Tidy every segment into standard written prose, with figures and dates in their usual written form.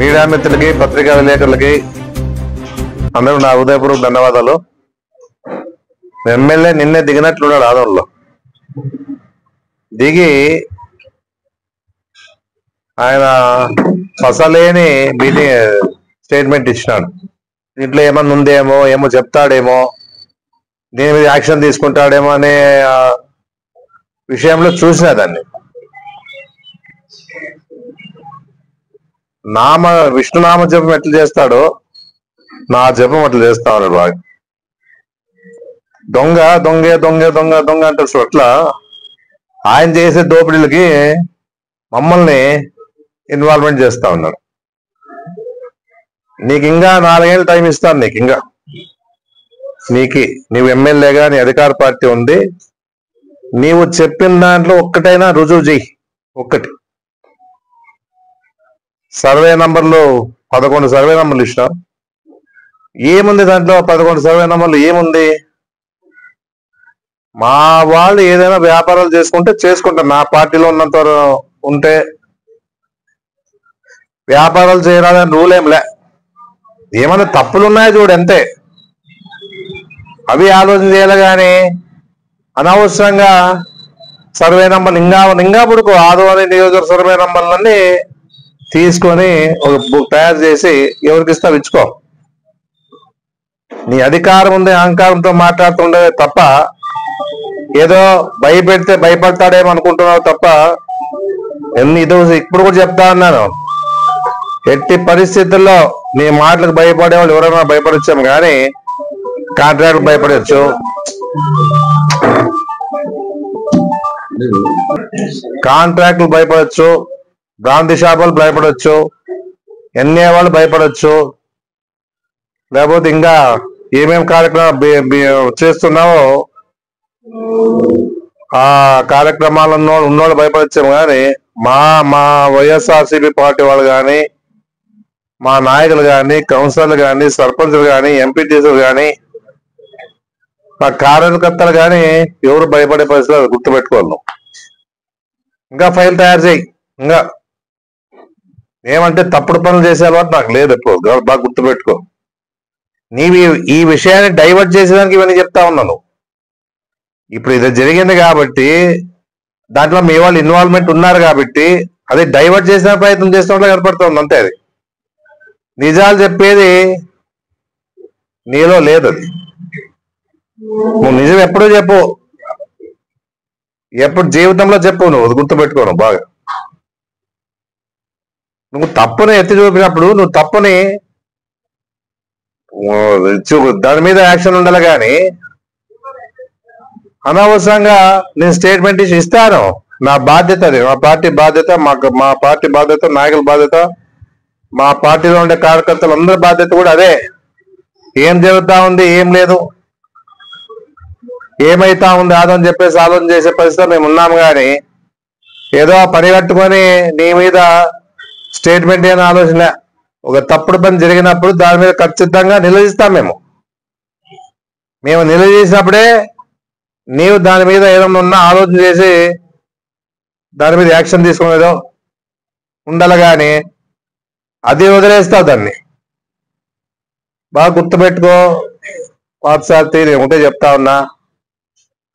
Media మిత్రులకి పత్రికా విలేకరులకి అందరూ నా హృదయపూర్వక ధన్యవాదాలు. ఎమ్మెల్యే నిన్నే దిగినట్లున్నాడు ఆదోళనలో. దిగి ఆయన పసలేని మీటింగ్ స్టేట్మెంట్ ఇచ్చినాడు. దీంట్లో ఏమన్నా ఉందేమో, ఏమో చెప్తాడేమో, దీని మీద యాక్షన్ తీసుకుంటాడేమో అనే విషయంలో చూసిన దాన్ని. విష్ణునామ జపం ఎట్లా చేస్తాడో నా జపం అట్లా చేస్తా ఉన్నాడు బాగా. దొంగ దొంగ దొంగ దొంగ దొంగ అంటారు. అట్లా ఆయన చేసే దోపిడీలకి మమ్మల్ని ఇన్వాల్వ్మెంట్ చేస్తా ఉన్నాడు. నీకు ఇంకా 4 ఏళ్ళు టైం ఇస్తాను. నీవు ఎమ్మెల్యేగా నీ అధికార పార్టీ ఉంది. నీవు చెప్పిన దాంట్లో ఒక్కటైనా రుజువు చెయ్యి. ఒక్కటి సర్వే నంబర్లు 11 సర్వే నంబర్లు ఇచ్చినావు. ఏముంది దాంట్లో? 11 సర్వే నంబర్లు ఏముంది? మా వాళ్ళు ఏదైనా వ్యాపారాలు చేసుకుంటారు. నా పార్టీలో ఉన్నంత ఉంటే వ్యాపారాలు చేయరాదని రూల్ ఏంలే. ఏమైనా తప్పులు ఉన్నాయో చూడు, అంతే. అవి ఆలోచన చేయాలి కానీ అనవసరంగా సర్వే నంబర్లు ఇంకా పుడుకో ఆదోని నియోజకవర్గ సర్వే నంబర్లన్నీ తీసుకొని ఒక బుక్ తయారు చేసి ఎవరికి ఇస్తావు ఇచ్చుకో. నీ అధికారం ఉంది, అహంకారంతో మాట్లాడుతుండే తప్ప ఏదో భయపెడితే భయపడతాడేమో అనుకుంటున్నావు తప్ప ఇప్పుడు కూడా చెప్తా ఉన్నాను, ఎట్టి పరిస్థితుల్లో నీ మాటలకు భయపడేవాళ్ళు ఎవరైనా భయపడొచ్చాము కానీ కాంట్రాక్ట్ భయపడవచ్చు, కాంట్రాక్టులు భయపడచ్చు, బ్రాంతి షాపులు భయపడవచ్చు, ఎన్ఏ వాళ్ళు భయపడచ్చు, లేకపోతే ఇంకా ఏమేమి కార్యక్రమాలు చేస్తున్నావో ఆ కార్యక్రమాలను ఉన్నోళ్ళు భయపడచ్చాము కానీ మా వైఎస్ఆర్సీపీ పార్టీ వాళ్ళు కానీ, మా నాయకులు కానీ, కౌన్సిలర్లు కానీ, సర్పంచులు కానీ, ఎంపీటీసీలు కానీ, మా కార్యకర్తలు కానీ ఎవరు భయపడే పరిస్థితులు గుర్తుపెట్టుకోవాలి. ఇంకా ఫైల్ తయారు చేయి. ఇంకా ఏమంటే తప్పుడు పనులు చేసే అలవాటు నాకు లేదు. ఎప్పుడు బాగా గుర్తుపెట్టుకో. నీవి ఈ విషయాన్ని డైవర్ట్ చేసేదానికి ఇవన్నీ చెప్తా ఉన్నాను. ఇప్పుడు ఇది జరిగింది కాబట్టి దాంట్లో మీ వాళ్ళు ఇన్వాల్వ్మెంట్ ఉన్నారు కాబట్టి అది డైవర్ట్ చేసిన ప్రయత్నం చేసినట్లు కనపడుతుంది, అంతే. అది నిజాలు చెప్పేది నీలో లేదు. అది నువ్వు నిజం ఎప్పుడూ చెప్పు, ఎప్పుడు జీవితంలో చెప్పు. నువ్వు గుర్తుపెట్టుకోను బాగా. నువ్వు తప్పుని ఎత్తి చూపినప్పుడు నువ్వు తప్పుని దాని మీద యాక్షన్ ఉండాలి కానీ అనవసరంగా నేను స్టేట్మెంట్ ఇస్తాను. నా బాధ్యత అది, మా పార్టీ బాధ్యత, మా పార్టీ బాధ్యత, నాయకుల బాధ్యత, మా పార్టీలో ఉండే కార్యకర్తలు అందరి బాధ్యత కూడా అదే. ఏం జరుగుతా ఉంది, ఏం లేదు, ఏమైతా ఉంది ఆదని చెప్పేసి ఆలోచన చేసే పరిస్థితి మేము ఉన్నాము కానీ ఏదో పని కట్టుకొని నీ మీద స్టేట్మెంట్ అయిన ఆలోచన. ఒక తప్పుడు పని జరిగినప్పుడు దాని మీద ఖచ్చితంగా నిలదీస్తాం. మేము నిలదీసినప్పుడే నీవు దాని మీద ఏదైనా ఉన్నా ఆలోచన చేసి దాని మీద యాక్షన్ తీసుకునేదో ఉండాలి కానీ అది వదిలేస్తావు. దాన్ని బాగా గుర్తుపెట్టుకో. పాతసారి నేను ఒకటే చెప్తా ఉన్నా,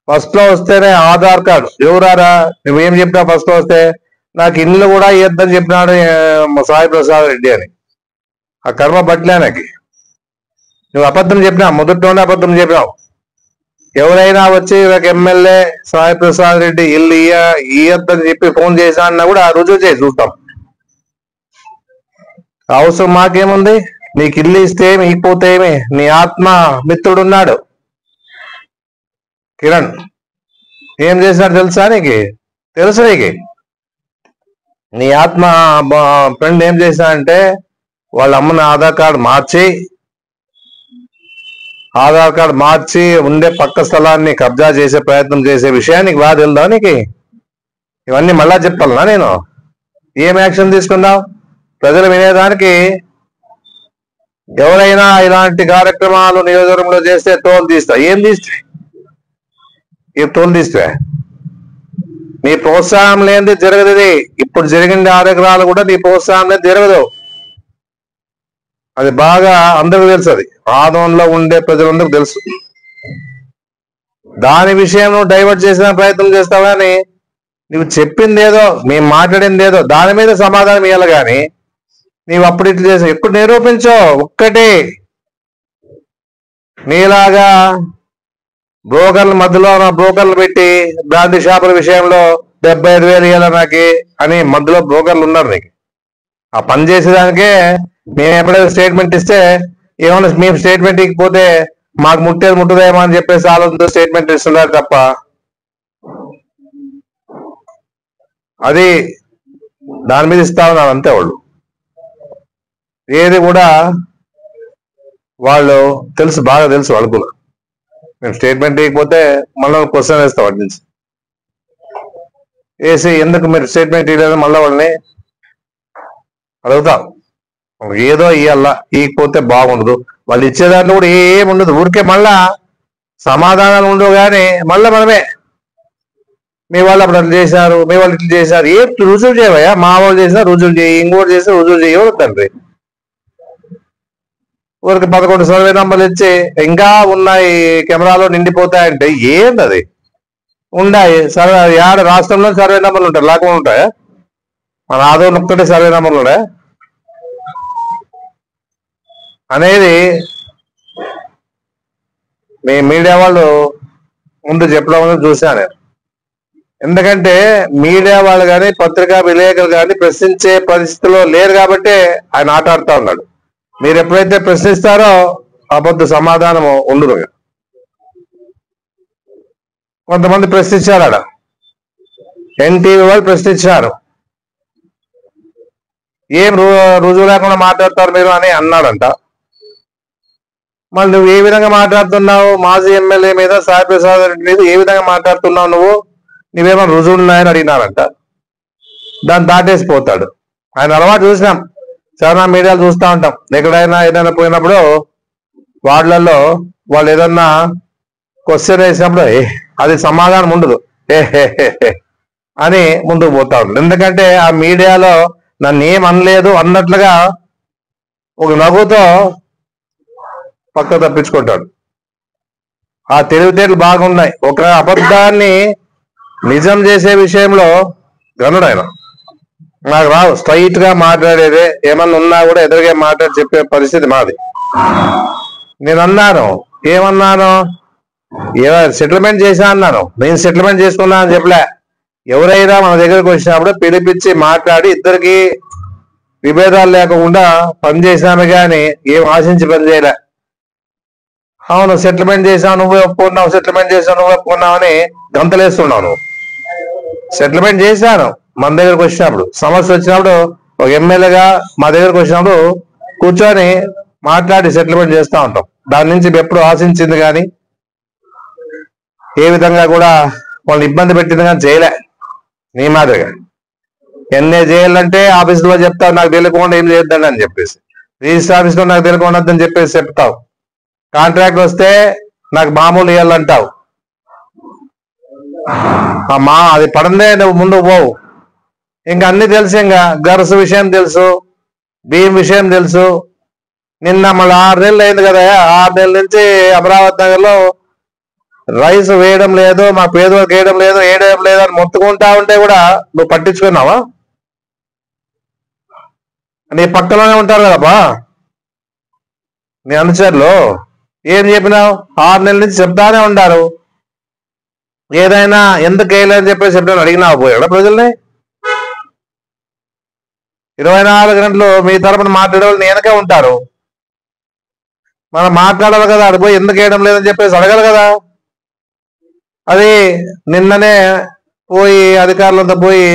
ఫస్ట్ లో వస్తేనే ఆధార్ కార్డు ఎవరారా నువ్వేం చెప్పినావు? ఫస్ట్ లో వస్తే నాకు ఇల్లు కూడా ఇద్దని చెప్పినాడు సాయి ప్రసాద్ రెడ్డి అని. ఆ కర్మ బట్లేనకి నువ్వు అబద్ధం చెప్పినావు, మొదట్లోనే అబద్ధం చెప్పినావు. ఎవరైనా వచ్చి ఒక ఎమ్మెల్యే సాయి ప్రసాద్ రెడ్డి ఇల్లు ఇయ్యద్దని చెప్పి ఫోన్ చేశా అన్నా కూడా రుజువు చేసి చూస్తాం. అవసరం మాకేముంది? నీకు ఇల్లు ఇస్తే ఏమి, ఇకపోతే ఏమి? నీ ఆత్మ మిత్రుడున్నాడు కిరణ్, ఏం చేసినాడు తెలుసా నీకు? తెలుసు నీకు? నీ ఆత్మ ఫ్రెండ్ ఏం చేశాడంటే వాళ్ళ అమ్మని ఆధార్ కార్డు మార్చి ఉండే పక్క స్థలాన్ని కబ్జా చేసే ప్రయత్నం చేసే విషయానికి బాగా తెలుదా నీకు? ఇవన్నీ మళ్ళా చెప్పాలనా నేను? ఏం యాక్షన్ తీసుకున్నావు? ప్రజలు వినేదానికి ఎవరైనా ఇలాంటి కార్యక్రమాలు నియోజకవర్గంలో చేస్తే టోల్ తీస్తా. ఏం టోల్ తీస్తే నీ ప్రోత్సాహం లేనిది జరగదు. ఇది ఇప్పుడు జరిగిన కార్యక్రమాలు కూడా నీ ప్రోత్సాహం లేదు, జరగదు. అది బాగా అందరికీ తెలుసు. అది ఆదంలో ఉండే ప్రజలందరికీ తెలుసు. దాని విషయం నువ్వు డైవర్ట్ చేసిన ప్రయత్నం చేస్తావు, కానీ నువ్వు చెప్పింది ఏదో, మేము మాట్లాడింది ఏదో, దాని మీద సమాధానం ఇవ్వాలి. కానీ నీవు అప్పుడు ఇట్లా చేసావు, ఎప్పుడు నిరూపించో. ఒక్కటి, నీలాగా బ్రోకర్ల మధ్యలో బ్రోకర్లు పెట్టి బ్రాంతి షాపుల విషయంలో 75,000 ఇవ్వాలి నాకు అని మధ్యలో బ్రోకర్లు ఉన్నారు నీకు. ఆ పని చేసేదానికే మేము ఎప్పుడైతే స్టేట్మెంట్ ఇస్తే, ఏమన్నా మేము స్టేట్మెంట్ ఇకపోతే మాకు ముట్టేది ముట్టదేమో అని చెప్పేసి ఆలోచనతో స్టేట్మెంట్ ఇస్తున్నారు తప్ప, అది దాని మీద ఇస్తా ఉన్నారు అంతే. వాళ్ళు ఏది కూడా వాళ్ళు తెలుసు, బాగా తెలుసు వాళ్ళకు కూడా. మేము స్టేట్మెంట్ ఇకపోతే మళ్ళీ క్వశ్చన్ వేస్తాం వాటి నుంచి వేసి, ఎందుకు మీరు స్టేట్మెంట్ ఇవ్వలేదు మళ్ళీ వాళ్ళని అడుగుతాం. ఏదో ఇవ్వాల, ఇకపోతే బాగుండదు. వాళ్ళు ఇచ్చేదాంట్లో కూడా ఏమి ఉండదు, ఊరికే మళ్ళా సమాధానాలు ఉండవు. కానీ మళ్ళీ మనమే మీ వాళ్ళు అప్పుడు అట్లా చేశారు, మీ వాళ్ళు ఇట్లా చేశారు, ఏ రుజువు చేయవయ్యా. మా వాళ్ళు చేసినా రుజువు చేయి, ఇంకోటి చేసినా రుజువు చేయవు తండ్రి. ఊరికి 11 సర్వే నంబర్లు ఇచ్చి ఇంకా ఉన్నాయి కెమెరాలో నిండిపోతాయంటే ఏంది అది? ఉన్నాయి సర్వే, ఏడ రాష్ట్రంలో సర్వే నంబర్లు ఉంటాయి, లేకుండా ఉంటాయా? మన ఆదోళన ఒక్కటే సర్వే నంబర్లు ఉన్నాయా అనేది మీ మీడియా వాళ్ళు ముందు చెప్పడం చూసా నేను. ఎందుకంటే మీడియా వాళ్ళు కానీ పత్రికా విలేకరులు కానీ ప్రశ్నించే పరిస్థితిలో లేరు కాబట్టి ఆయన ఆట ఆడుతూ ఉన్నాడు. మీరు ఎప్పుడైతే ప్రశ్నిస్తారో అబద్ధ సమాధానం ఉండదు. కొంతమంది ప్రశ్నించారు, ఆడ ఎన్టీవీ వాళ్ళు ప్రశ్నించారు, ఏం రుజువు లేకుండా మాట్లాడతారు మీరు అని అన్నాడంట. మళ్ళీ నువ్వు ఏ విధంగా మాట్లాడుతున్నావు, మాజీ ఎమ్మెల్యే మీద, సాయి ప్రసాద్ రెడ్డి మీద ఏ విధంగా మాట్లాడుతున్నావు నువ్వేమో రుజువులు ఉన్నాయని అడిగినారంట. దాన్ని దాటేసిపోతాడు. ఆయన అలవాటు చూసినాం, చాలా మీడియాలు చూస్తూ ఉంటాం. ఎక్కడైనా ఏదైనా పోయినప్పుడు వార్డులలో వాళ్ళు ఏదన్నా క్వశ్చన్ వేసినప్పుడు అది సమాధానం ఉండదు, అని ముందుకు పోతా ఉంటాడు. ఎందుకంటే ఆ మీడియాలో నన్ను ఏం అనలేదు అన్నట్లుగా ఒక నవ్వుతో పక్క తప్పించుకుంటాడు. ఆ తెలివితేటలు బాగున్నాయి. ఒక అబద్ధాన్ని నిజం చేసే విషయంలో గనుడు ఆయన. నాకు రావు స్ట్రైట్ గా మాట్లాడేదే, ఏమన్నా ఉన్నా కూడా ఎదురుగా మాట్లాడి చెప్పే పరిస్థితి మాది. నేను అన్నాను, ఏమన్నాను, సెటిల్మెంట్ చేసా అన్నాను. నేను సెటిల్మెంట్ చేసుకున్నా అని చెప్పలే. ఎవరైనా మన దగ్గరకు వచ్చినప్పుడు పిలిపించి మాట్లాడి ఇద్దరికి విభేదాలు లేకుండా పనిచేసినామే కానీ ఏం ఆశించి పని చేయలే. అవును సెటిల్మెంట్ చేసావు నువ్వే ఒప్పుకున్నావు, సెటిల్మెంట్ చేసావు నువ్వే ఒప్పుకున్నావు అని గంతలేస్తున్నావు. నువ్వు సెటిల్మెంట్ చేశాను. మన దగ్గరకు వచ్చినప్పుడు సమస్య వచ్చినప్పుడు ఒక ఎమ్మెల్యేగా మా దగ్గరకు వచ్చినప్పుడు కూర్చొని మాట్లాడి సెటిల్మెంట్ చేస్తూ ఉంటాం. దాని నుంచి ఎప్పుడు ఆశించింది కానీ ఏ విధంగా కూడా వాళ్ళని ఇబ్బంది పెట్టింది కానీ చేయలే. నీ మాదిరిగా ఎన్ఏ చేయాలంటే ఆఫీసులో చెప్తావు, నాకు తెలియకుండా ఏం చేయొద్దండి అని చెప్పేసి. రిజిస్టర్ ఆఫీస్లో నాకు తెలియకుండా అని చెప్పేసి చెప్తావు. కాంట్రాక్ట్ వస్తే నాకు మామూలు ఇవ్వాలంటావు. అది పడందే నువ్వు ముందుకు పోవు. ఇంకా అన్ని తెలుసు, ఇంకా గర్స్ విషయం తెలుసు, బియ్యం విషయం తెలుసు. నిన్న మళ్ళీ 6 నెలలు అయింది కదా, 6 నెలల నుంచి అమరావతి నగర్లో రైస్ వేయడం లేదు, మా పేదవాళ్ళకి వేయడం లేదు, వేయడం లేదు అని మొత్తుకుంటా ఉంటే కూడా నువ్వు పట్టించుకున్నావా? నీ పక్కలోనే ఉంటారు కదబ్బా నీ అనుచరులు. ఏం చెప్పినావు? 6 నెలల నుంచి చెప్తానే ఉండారు. ఏదైనా ఎందుకు వేయలేదని చెప్పేసి చెప్తాను అడిగినావు పోయాడా ప్రజల్ని? 24 గంటలు మీ తరపున మాట్లాడే వాళ్ళు వెనకే ఉంటారు. మనం మాట్లాడాలి కదా, అడిపోయి ఎందుకు వేయడం లేదని చెప్పేసి అడగాలి కదా. అది నిన్ననే పోయి అధికారులంతా పోయి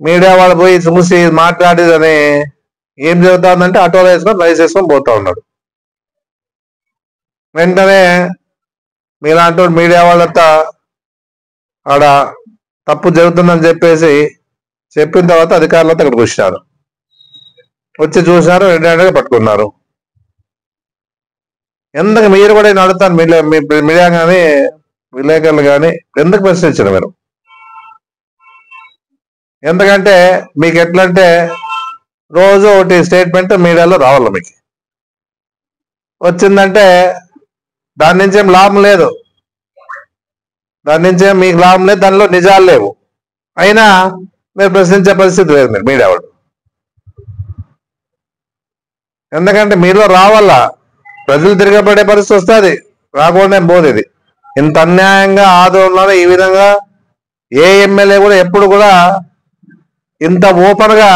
మీడియా వాళ్ళు పోయి చూసి మాట్లాడేదని ఏం జరుగుతుందంటే ఆటోలో వేసుకొని రైస్ వేసుకొని పోతా ఉన్నాడు. వెంటనే మీలాంటి మీడియా వాళ్ళంతా ఆడ తప్పు జరుగుతుందని చెప్పేసి చెప్పిన తర్వాత అధికారులంతా అక్కడికి వచ్చినారు. వచ్చి చూసినారు, వెంటనే పట్టుకున్నారు. ఎందుకు మీరు కూడా నేను అడుగుతాను, మీడియా కానీ విలేకరులు కానీ ఎందుకు ప్రశ్నించారు మీరు? ఎందుకంటే మీకు ఎట్లంటే రోజు ఒకటి స్టేట్మెంట్ మీడియాలో రావాలి. మీకు వచ్చిందంటే దాని నుంచి ఏం లాభం లేదు, దాని నుంచి ఏం మీకు లాభం లేదు, దానిలో నిజాలు లేవు. అయినా మీరు ప్రశ్నించే పరిస్థితి లేదు మీరు మీడియా వాళ్ళు. ఎందుకంటే మీలో రావాలా, ప్రజలు తిరగబడే పరిస్థితి వస్తుంది, రాకుండా పోదు. ఇది ఇంత అన్యాయంగా ఆందోళనలో ఈ విధంగా ఏ ఎమ్మెల్యే కూడా ఎప్పుడు కూడా ఇంత ఓపెన్ గా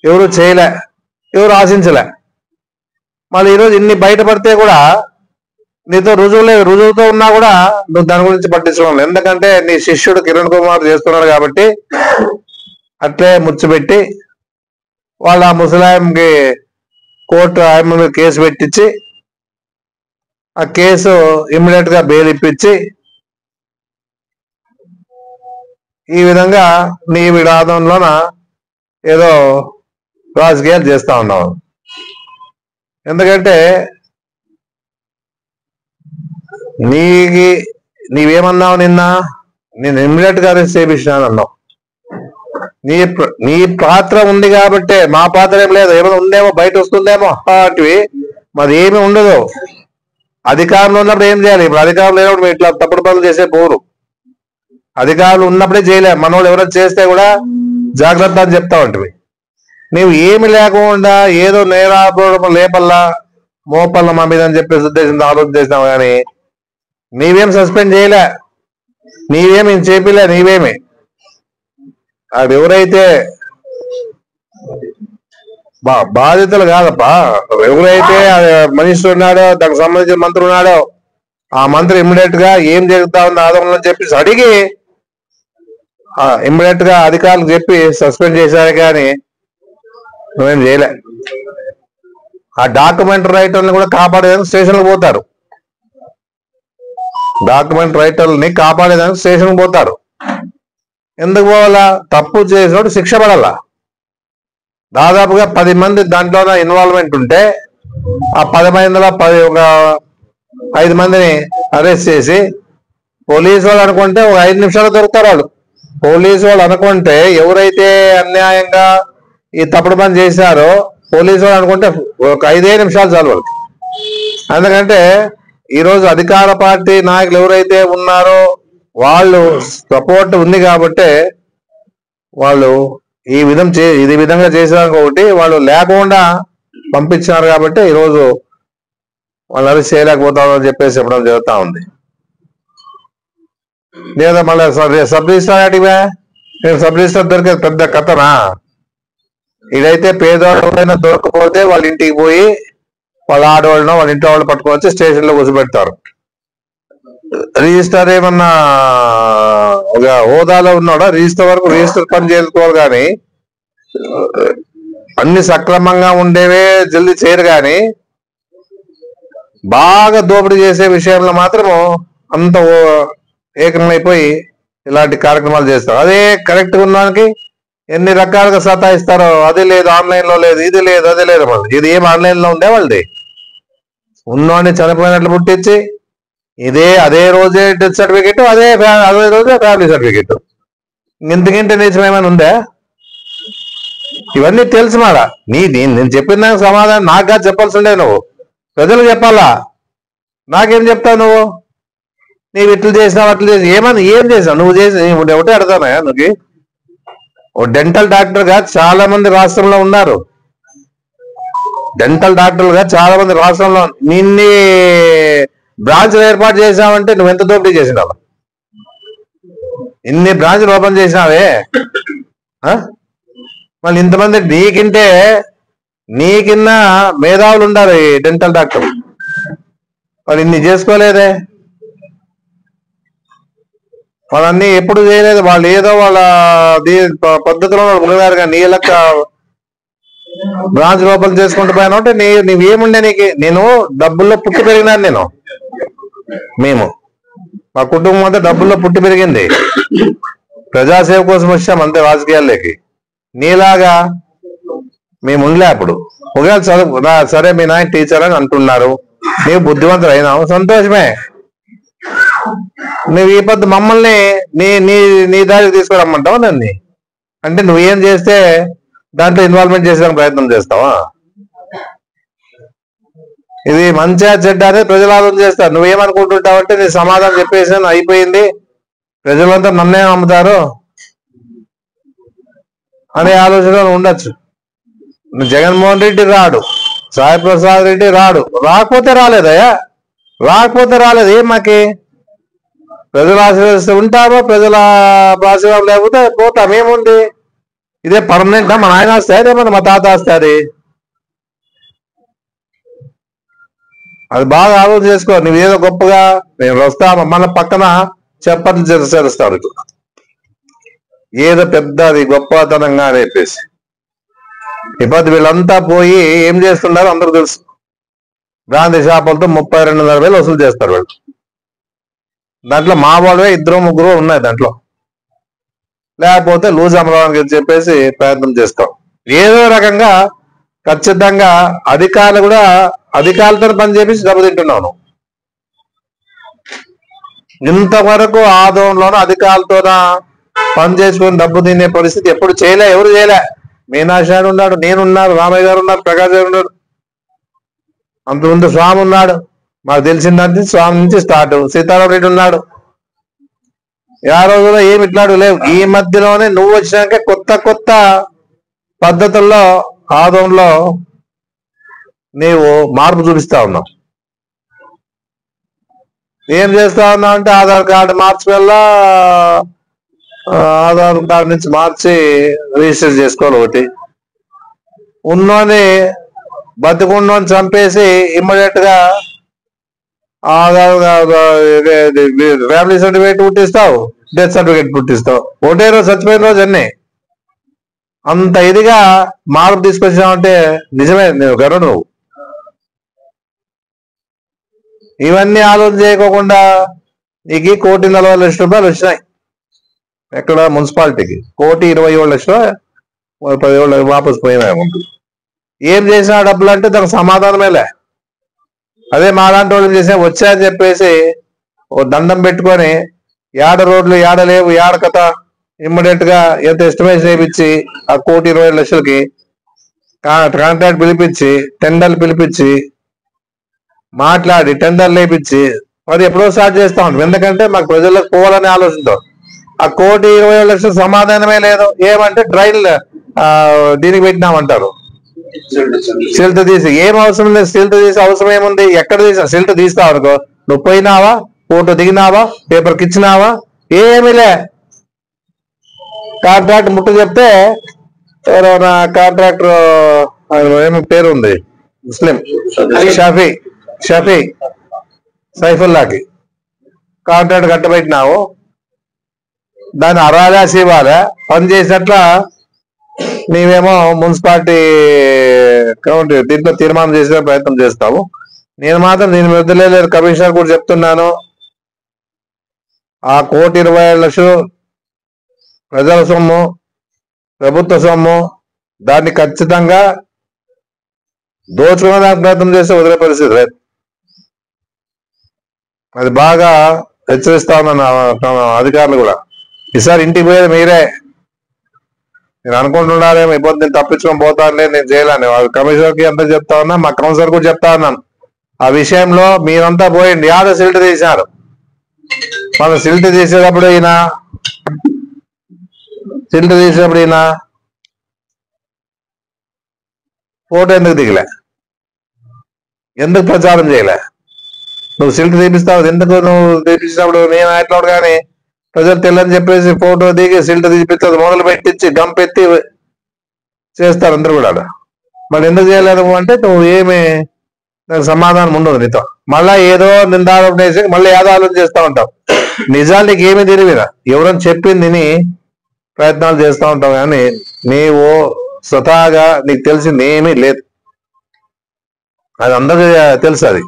ఎవరు చేయలే, ఎవరు ఆశించలే. మళ్ళీ ఈరోజు ఇన్ని బయటపడితే కూడా నీతో రుజువు లేదు, రుజువుతో ఉన్నా కూడా నువ్వు దాని గురించి పట్టించుకోవాలి. ఎందుకంటే నీ శిష్యుడు కిరణ్ కుమార్ చేస్తున్నాడు కాబట్టి అట్లే ముచ్చిపెట్టి వాళ్ళ ముసలాయంకి కోర్టు ఆయన మీద కేసు పెట్టించి ఆ కేసు ఇమ్మీడియట్ గా బెయిల్ ఇప్పించి ఈ విధంగా నీ విడాదంలోన ఏదో రాజకీయాలు చేస్తా ఉన్నావు. ఎందుకంటే నీవేమన్నావు నిన్న, నేను ఇమ్మీడియట్ గా అరెస్ట్ చేయించినాను అన్నావు. నీ పాత్ర ఉంది కాబట్టే, మా పాత్ర ఏం లేదు. ఏమైనా ఉందేమో, బయట వస్తుందేమో అటువి, మరి ఏమి ఉండదు. అధికారంలో ఉన్నప్పుడు ఏం చేయాలి? ఇప్పుడు అధికారం లేనప్పుడు మీరు ఇట్లా తప్పుడు పనులు చేసే పోరు. అధికారులు ఉన్నప్పుడే చేయలే. మనోళ్ళు ఎవరైనా చేస్తే కూడా జాగ్రత్త అని చెప్తా ఉంటుంది. నీవు ఏమి లేకుండా ఏదో నేరాపూర్వకం లేపల్లా మోపల్లా మా మీద అని చెప్పేసి ఉద్దేశంతో ఆలోచన చేసినావు. కానీ నీవేం సస్పెండ్ చేయలే, నీవేమి చేపిలే. నీవేమి అది ఎవరైతే బాధితులు కాదప్పా, ఎవరైతే మనిషి ఉన్నాడో, దానికి సంబంధించిన మంత్రి ఉన్నాడో, ఆ మంత్రి ఇమ్మీడియట్ గా ఏం జరుగుతా ఉంది ఆదమని చెప్పేసి అడిగి ఇమ్మీడియట్ గా అధికారులకు చెప్పి సస్పెండ్ చేశారు. కానీ నువ్వేం చేయలే. ఆ డాక్యుమెంట్ రైటర్ని కూడా కాపాడేదానికి స్టేషన్కి పోతారు. డాక్యుమెంట్ రైటర్ని కాపాడేదానికి స్టేషన్కి పోతారు. ఎందుకు పోవాలా? తప్పు చేసినప్పుడు శిక్ష పడాలా. దాదాపుగా 10 మంది దాంట్లో ఇన్వాల్వ్మెంట్ ఉంటే ఆ 10 మందిలో ఒక 5 మందిని అరెస్ట్ చేసి, పోలీసు వాళ్ళు అనుకుంటే ఒక 5 నిమిషాలు దొరుకుతారు వాళ్ళు. పోలీసు వాళ్ళు అనుకుంటే ఎవరైతే అన్యాయంగా ఈ తప్పుడు పని చేశారో పోలీసు వాళ్ళు అనుకుంటే ఒక 5 నిమిషాలు చాలు వాళ్ళకి. ఎందుకంటే ఈరోజు అధికార పార్టీ నాయకులు ఎవరైతే ఉన్నారో వాళ్ళు సపోర్ట్ ఉంది కాబట్టి వాళ్ళు ఈ విధంగా చేసేదానికి ఒకటి, వాళ్ళు లేకుండా పంపించినారు కాబట్టి ఈరోజు వాళ్ళు అరెస్ట్ చేయలేకపోతామని అని చెప్పేసి చెప్పడం జరుగుతూ ఉంది. లేదా మళ్ళీ సబ్ రిజిస్టర్ అడిగా, నేను సబ్ రిజిస్టర్ దొరికేది పెద్ద కథనా? ఇదైతే పేదవాళ్ళైనా దొరకపోతే వాళ్ళ ఇంటికి పోయి వాళ్ళ ఆడవాళ్ళనో వాళ్ళ ఇంటి వాళ్ళు పట్టుకోవచ్చు, స్టేషన్ లో కూర్చోబెడతారు. రిజిస్టర్ ఏమన్నా ఒక హోదాలో ఉన్నాడా? రిజిస్టర్ వరకు రిజిస్టర్ పని చేసుకోవాలి. కానీ అన్ని సక్రమంగా ఉండేవే జల్దీ చేయరు. కానీ బాగా దోపిడీ చేసే విషయంలో మాత్రము అంత ఏకమైపోయి ఇలాంటి కార్యక్రమాలు చేస్తారు. అదే కరెక్ట్ గా ఉన్నదానికి ఎన్ని రకాలుగా సతాయిస్తారో. అది లేదు, ఆన్లైన్ లో లేదు, ఇది లేదు, అది లేదు. మళ్ళీ ఇది ఏం ఆన్లైన్ లో ఉండే వాళ్ళది ఉన్నవాడిని చనిపోయినట్లు పుట్టించి అదే రోజే డెత్ సర్టిఫికెట్, అదే రోజే ఫ్యామిలీ సర్టిఫికెట్. ఇంతకంటే నిజం ఏమైనా ఉందా? ఇవన్నీ తెలుసు మాట. నేను చెప్పిన దానికి సమాధానం నాకు కాదు చెప్పాల్సి ఉండే, నువ్వు ప్రజలు చెప్పాలా. నాకేం చెప్తావు నువ్వు? నీవు ఇట్లు చేసినావు, అట్లు చేసి ఏం చేసావు? నువ్వు చేసి ఒకటే అడతానా? నువ్వు ఓ డెంటల్ డాక్టర్ గా చాలా మంది రాష్ట్రంలో ఉన్నారు. డెంటల్ డాక్టర్లు గా చాలా మంది రాష్ట్రంలో నిన్ని బ్రాంచ్లు ఏర్పాటు చేసావంటే నువ్వు ఎంత దోపిడీ చేసినావు? ఇన్ని బ్రాంచ్లు ఓపెన్ చేసినావే, మళ్ళీ ఇంతమంది నీకిన్నా మేధావులు ఉండారు ఈ డెంటల్ డాక్టర్. వాళ్ళు ఇన్ని చేసుకోలేదే, వాళ్ళన్నీ ఎప్పుడు చేయలేదు. వాళ్ళు ఏదో వాళ్ళ పద్ధతిలో ఉన్నారు. కానీ నీ లెక్క బ్రాంచ్ ఓపెన్ చేసుకుంటూ పోయినా అంటే నీవేముండే నీకు? నేను డబ్బుల్లో పుట్టి పెరిగినాను. మా కుటుంబం అంతా డబ్బుల్లో పుట్టి పెరిగింది. ప్రజాసేవ కోసం వచ్చాం అంతే రాజకీయాల్లోకి. నీలాగా మేము ఉండలే. అప్పుడు ఒకవేళ చదువు సరే మీ నాయన టీచర్ అని అంటున్నారు, నీవు బుద్ధివంతులు అయినావు, సంతోషమే. నువ్వు ఈ పొద్దు మమ్మల్ని నీ దారికి తీసుకురమ్మంటావు నన్ను. అంటే నువ్వేం చేస్తే దాంట్లో ఇన్వాల్వ్మెంట్ చేసేందుకు ప్రయత్నం చేస్తావా? ఇది మంచిగా చెడ్డ అనేది ప్రజలు ఆలోచన చేస్తారు. నువ్వేమనుకుంటుంటావంటే నీ సమాధానం చెప్పేసాను అయిపోయింది, ప్రజలంతా నన్నే నమ్ముతారు అనే ఆలోచన ఉండొచ్చు. జగన్మోహన్ రెడ్డి రాడు, సాయి ప్రసాద్ రెడ్డి రాడు, రాకపోతే రాలేదయ్యా, రాకపోతే రాలేదు. ఏం మాకి ప్రజలు ఆశీర్వదిస్తే ఉంటామో, ప్రజల ఆశీర్వాదం లేకపోతే పోతాం. ఏముంది? ఇదే పర్మనెంట్. మా నాయన వస్తాయి, మా తాత వస్తుంది. అది బాగా ఆలోచన చేసుకో. నువ్వేదో గొప్పగా నేను వస్తా మన పక్కన చెప్పని చేస్తారు, ఏదో పెద్దది గొప్పతనంగా అని చెప్పేసి. ఇప్పుడు వీళ్ళంతా పోయి ఏం చేస్తున్నారో అందరూ తెలుసు. గాంధీ షాపులతో 32,500 వసూలు చేస్తారు వాళ్ళు. దాంట్లో మా వాళ్ళే 2-3 ఉన్నాయి దాంట్లో. లేకపోతే లూజ్ అమరావడానికి చెప్పేసి ప్రయత్నం చేస్తాం. ఏదో రకంగా ఖచ్చితంగా అధికారులు కూడా అధికారులతో పని చేపించి దెబ్బతింటున్నాను. ఇంతవరకు ఆదోళనలోనూ అధికారులతోన పని చేసుకుని డబ్బు తినే పరిస్థితి ఎప్పుడు చేయలే, ఎవరు చేయలే. మీనాక్షి ఉన్నాడు, నేనున్నాడు, రామయ్య గారు ఉన్నారు, ప్రకాష్ గారు ఉన్నాడు, అంతకుముందు స్వామి ఉన్నాడు. మాకు తెలిసిందంటే స్వామి నుంచి స్టార్ట్. సీతారాం రెడ్డి ఉన్నాడు. ఆ రోజులో ఏమి ఇట్లాంటివి లేవు. ఈ మధ్యలోనే నువ్వు వచ్చినాక కొత్త కొత్త పద్ధతుల్లో ఆదోళనలో నీవు మార్పు చూపిస్తా ఉన్నావు. ఏం చేస్తా ఉన్నావు అంటే ఆధార్ కార్డు మార్చివల్ల ఆధార్ కార్డు నుంచి మార్చి రిజిస్టర్ చేసుకోవాలి. ఒకటి ఉన్నోని బతికున్నోని చంపేసి ఇమ్మీడియట్ గా ఆధార్ ఫ్యామిలీ సర్టిఫికేట్ పుట్టిస్తావు, డెత్ సర్టిఫికేట్ పుట్టిస్తావు. ఒకటే రోజు చచ్చిపోయిన రోజు అన్నీ. అంత ఇదిగా మార్పు తీసుకొచ్చావంటే నిజమే, నువ్వు గర్వం. నువ్వు ఇవన్నీ ఆలోచన చేయకోకుండా నీకు 1,40,00,000 వచ్చినాయి. ఎక్కడ? మున్సిపాలిటీకి 1,27,00,000 వాపసు పోయినాయి. ఏం చేసినా డబ్బులు అంటే దానికి సమాధానమేలే. అదే మా లాంటి వాళ్ళు చేసే వచ్చాయని చెప్పేసి ఓ దండం పెట్టుకొని ఏడ రోడ్లు ఏడ లేవు, ఏడ కథ ఇమ్మీడియట్ గా ఎంత ఎస్టిమేషన్ వేయించి ఆ 1,20,00,000కి కాంట్రాక్ట్ పిలిపించి టెండర్లు పిలిపించి మాట్లాడి టెండర్లు వేయించి మరి ఎప్పుడో స్టార్ట్ చేస్తా ఉంటాం. ఎందుకంటే మాకు ప్రజలకు పోవాలని ఆలోచనతో. ఆ 1,20,00,000 సమాధానమే లేదు. ఏమంటే ట్రైన్లు దీనికి పెట్టినామంటారు, సిల్ట్ తీసి. ఏం అవసరం లేదు, సిల్ట్ తీసి అవసరం ఏముంది? ఎక్కడ తీసా సిల్ట్ తీస్తావు అనుకో, నువ్వు పోయినావా, ఫోటో దిగినావా, పేపర్కి ఇచ్చినావా? ఏమిలే. కాంట్రాక్ట్ ముట్టు చెప్తే ఎవరైనా కాంట్రాక్టర్ ఏమి పేరు ఉంది, ముస్లిం షఫీ సైఫుల్లాకి కాంట్రాక్ట్ కట్టబెట్టినావు, దాన్ని అరాజాసి ఇవ్వాలి. పని చేసినట్ల నీవేమో మున్సిపాలిటీ కౌంటీ దీంట్లో తీర్మానం చేసే ప్రయత్నం చేస్తావు. నేను మాత్రం దీని వద్దలేదు. కమిషనర్ కూడా చెప్తున్నాను, ఆ 1,20,00,000 ప్రజల సొమ్ము, ప్రభుత్వ సొమ్ము, దాన్ని ఖచ్చితంగా దోచుకునేదానికి ప్రయత్నం చేస్తే వదిలే పరిస్థితి లేదు. అది బాగా హెచ్చరిస్తా ఉన్నాను అధికారులు కూడా. ఈసారి ఇంటికి పోయేది మీరే. నేను అనుకుంటున్నారేమో ఇబ్బంది, నేను తప్పించుకొని పోతానులే, నేను చేయలేను. కమిషనర్ కి ఎంత చెప్తా ఉన్నా, మా కౌన్సిలర్ కూడా చెప్తా ఉన్నాను. ఆ విషయంలో మీరంతా పోయింది. యాడ సిల్ట్ తీశారు, మన సిల్ట్ తీసేటప్పుడు ఈయన ఫోటో ఎందుకు దిగలే, ఎందుకు ప్రచారం చేయలే? నువ్వు సిల్ట్ తీపిస్తావు, ఎందుకు నువ్వు తీపించినప్పుడు నేను ఎట్లా కానీ ప్రజలు తెల్లని చెప్పేసి ఫోటో దిగి సిల్ట్ తీపిస్తుంది, మొదలు పెట్టించి గంపెత్తి చేస్తారు అందరూ కూడా. మరి ఎందుకు చేయలేదు అంటే నువ్వు ఏమి నాకు సమాధానం ఉండదు నీతో. మళ్ళా ఏదో నిందారోపణ వేసి మళ్ళీ ఏదో ఆలోచన చేస్తూ ఉంటావు. నిజానికి ఏమీ తెలియదా, ఎవరైనా చెప్పింది విని ప్రయత్నాలు చేస్తూ ఉంటావు. కానీ నీవు స్వతహాగా నీకు తెలిసింది ఏమీ లేదు. అది అందరికీ తెలుసు. అది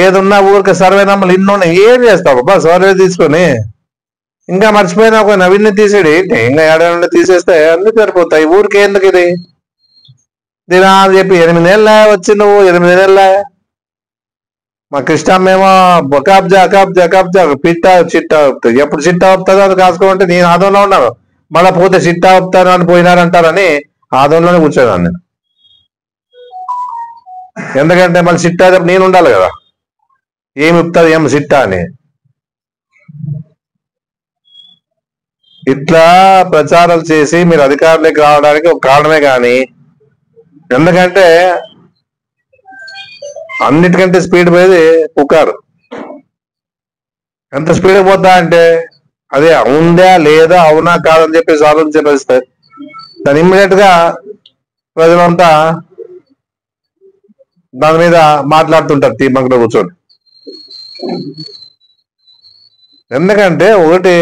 ఏదున్నా ఊరికి సర్వే నెంబర్లు ఇన్నున్నాయి. ఏం చేస్తావు బాబా సర్వే తీసుకొని? ఇంకా మర్చిపోయినా ఒక నవీన్ని తీసేది, ఇంకా ఏడాది తీసేస్తే అన్ని సరిపోతాయి. ఊరికి ఎందుకు ఇది దీని అని చెప్పి 8 నెలలే వచ్చి నువ్వు 8 నెలలే. మా కృష్ణమ్మేమో అకాబ్జా పిట్ట చిట్ట అవుతుంది. ఎప్పుడు చిట్ట అవుతుందో అది కాసుకోమంటే నేను ఆదంలో ఉన్నాను. మళ్ళా పోతే చిట్టా ఆపుతారు అని పోయినారంటారని ఆదంలోనే కూర్చోదాన్ని నేను. ఎందుకంటే మళ్ళీ చిట్టా నేను ఉండాలి కదా, ఏమి ఇప్తుంది ఏం చిట్టా అని. ఇట్లా ప్రచారాలు చేసి మీరు అధికారులకు రావడానికి ఒక కారణమే కానీ, ఎందుకంటే అన్నిటికంటే స్పీడ్ పోయేది పుకారు. ఎంత స్పీడ్ పోతా అంటే అదే ఉందా లేదా అవునా కాదని చెప్పేసి ఆలోచించే పరిస్థితి. దాని ఇమ్మీడియట్ గా ప్రజలంతా దాని మీద మాట్లాడుతుంటారు తీర్మానంలో కూర్చొని. ఎందుకంటే ఒకటి,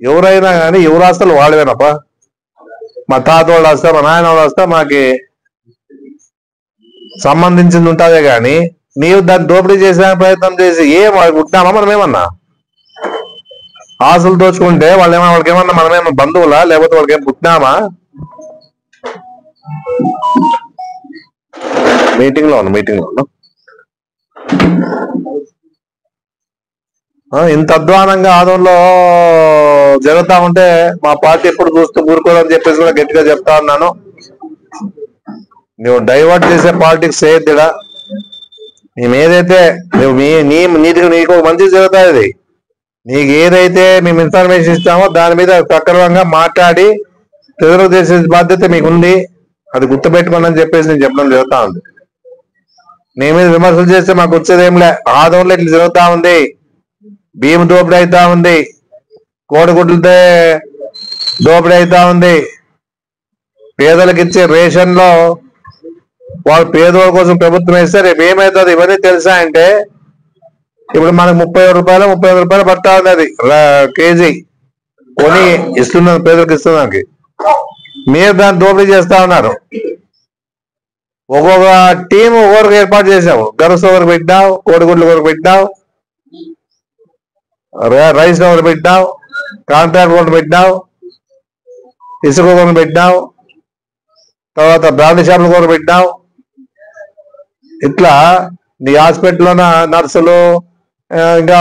ఎవరైనా కానీ ఎవరు ఆస్తులు వాడవేనప్ప. మా తాత వాళ్ళు వస్తా, మా నాయన వాళ్ళు వస్తా, మాకి సంబంధించింది ఉంటుందే కానీ నీవు దాన్ని దోపిడీ చేసే ప్రయత్నం చేసి వాళ్ళకి పుట్టినామా మనం ఏమన్నా? ఆస్తులు దోచుకుంటే వాళ్ళకి ఏమన్నా మనమేమన్నా బంధువులా, లేకపోతే వాళ్ళకి ఏం పుట్టినామా? మీటింగ్ లో ఇంత అధ్వానంగా ఆదంలో జరుగుతా ఉంటే మా పార్టీ ఎప్పుడు చూస్తూ ఊరుకోదని చెప్పేసి కూడా గట్టిగా చెప్తా ఉన్నాను. నువ్వు డైవర్ట్ చేసే పాలిటిక్స్ చేయొద్దుడా. మేమేదైతే నువ్వు నీకు మంచి జరుగుతుంది. నీకు ఏదైతే మేము ఇన్ఫర్మేషన్ ఇస్తామో దాని మీద సక్రమంగా మాట్లాడి ప్రజలకు చేసే బాధ్యత మీకుంది. అది గుర్తుపెట్టుకోండి అని చెప్పేసి నేను చెప్పడం జరుగుతా ఉంది. నీ మీద విమర్శలు చేస్తే మాకు వచ్చేదేంలే. ఆదంలో ఇట్లా జరుగుతా ఉంది, భీము దోపిడీ అవుతా ఉంది, కోడిగుడ్లతో దోపిడీ అవుతా ఉంది, పేదలకు ఇచ్చే రేషన్ లో వాళ్ళు పేదోళ్ళ కోసం ప్రభుత్వం వేస్తే రేపు ఏమవుతుంది ఇవన్నీ తెలుసా అంటే, ఇప్పుడు మనకు 30 రూపాయలు పడతా ఉన్నది కేజీ కొని ఇస్తున్నది, పేదలకు ఇస్తున్నదానికి. మీరు దాన్ని దోపిడీ చేస్తా ఉన్నారు. ఒక్కొక్క టీం ఒకరికి ఏర్పాటు చేసావు. గరస ఒకరికి పెట్టినావు, కోడిగుడ్లు ఒకరికి పెట్టినావు, రైస్ ఒకరు పెట్టినావు, కాంట్రాక్ట్ ఒకటి పెట్టినావు, ఇసుక ఒకరు పెట్టినావు, తర్వాత బ్రాండ్ షాపులు ఒకరు పెట్టినావు. ఇట్లా నీ హాస్పిటల్లోన నర్సులు ఇంకా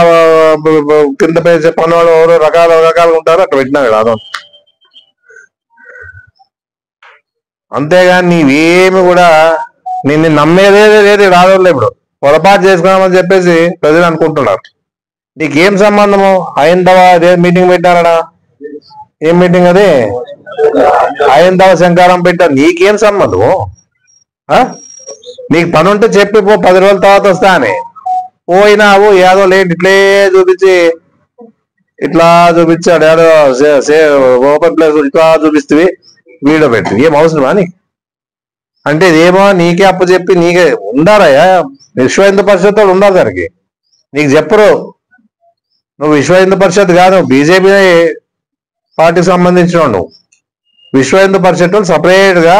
కింద పేసే పనులు ఎవరు రకాలుగా ఉంటారు, అక్కడ పెట్టినావు కదా. అంతేగాని నీవేమి కూడా నిన్ను నమ్మేదే లేదు రాదు. ఇప్పుడు పొరపాటు చేసుకున్నామని చెప్పేసి ప్రజలు అనుకుంటున్నారు. నీకేం సంబంధము? హైందవ మీటింగ్ పెట్టారడా? ఏం మీటింగ్ అది? హైందవ శంకారం పెట్టారు. నీకేం సంబంధము? నీకు పని ఉంటే చెప్పి పో, 10 రోజుల తర్వాత వస్తా అని. పోయినావు ఏదో లేట్ ఇట్లా చూపించాడు, ఏదో ఓపెన్ ప్లేస్ ఇట్లా చూపిస్తే వీడియో పెట్టి ఏం అవసరమా నీకు? అంటే ఇదేమో నీకే అప్పు చెప్పి నీకే ఉండాలయ్యా. విశ్వ హిందూ పరిషత్ వాళ్ళు ఉండాలి దానికి. నీకు చెప్పరు. నువ్వు విశ్వ హిందూ పరిషత్ కాదు, బీజేపీ పార్టీకి సంబంధించిన నువ్వు. విశ్వ హిందూ పరిషత్ వాళ్ళు సపరేట్ గా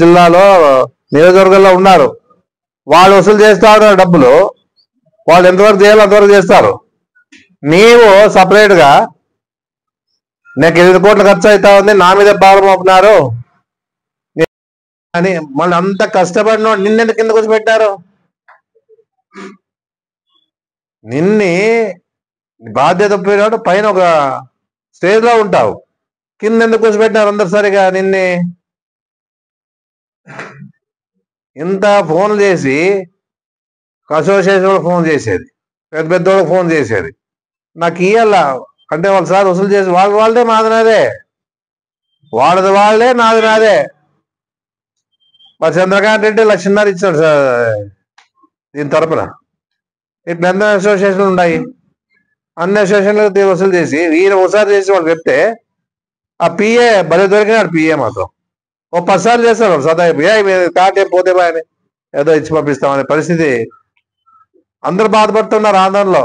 జిల్లాలో నియోజకవర్గంలో ఉన్నారు. వాళ్ళు వసూలు చేస్తా ఉన్నారు డబ్బులు. వాళ్ళు ఎంతవరకు చేయాలో అంతవరకు చేస్తారు. నీవు సపరేట్ గా నాకు 8 కోట్లు ఖర్చు అవుతా ఉంది, నా మీద భారం మోపుతున్నారు అని మళ్ళీ అంత కష్టపడిన నిన్నెందుకు కింద కూర్చో పెట్టారు? నిన్ని బాధ్యత పోయినాడు పైన ఒక స్టేజ్ లో ఉంటావు, కింద ఎందుకు కూర్చోబెట్టినారు అందరు సరిగా? నిన్నే ఇంత ఫోన్లు చేసి అసోసియేషన్ ఫోన్ చేసేది, పెద్ద వాళ్ళకి ఫోన్ చేసేది, నాకు ఇయ్యాల అంటే వాళ్ళు సార్ వసూలు చేసి వాళ్ళదే మాది నాదే, వాళ్ళది వాళ్ళే నాది నాదే. మరి చంద్రకాంత్ రెడ్డి 1,00,000 ఇచ్చాడు సార్ దీని తరపున. ఇట్లా ఎంత అసోసియేషన్లు ఉన్నాయి, అన్ని అసోసియేషన్లకు వసూలు చేసి ఈయన ఒకసారి చేసి వాళ్ళు చెప్తే ఆ పిఏ భలే దొరికినాడు. పిఏ మాత్రం ఓ 10 సార్లు చేస్తాడు సదా. కాటే పోతే బాయని ఏదో ఇచ్చి పంపిస్తామనే పరిస్థితి. అందరు బాధపడుతున్నారు ఆందోళనలో.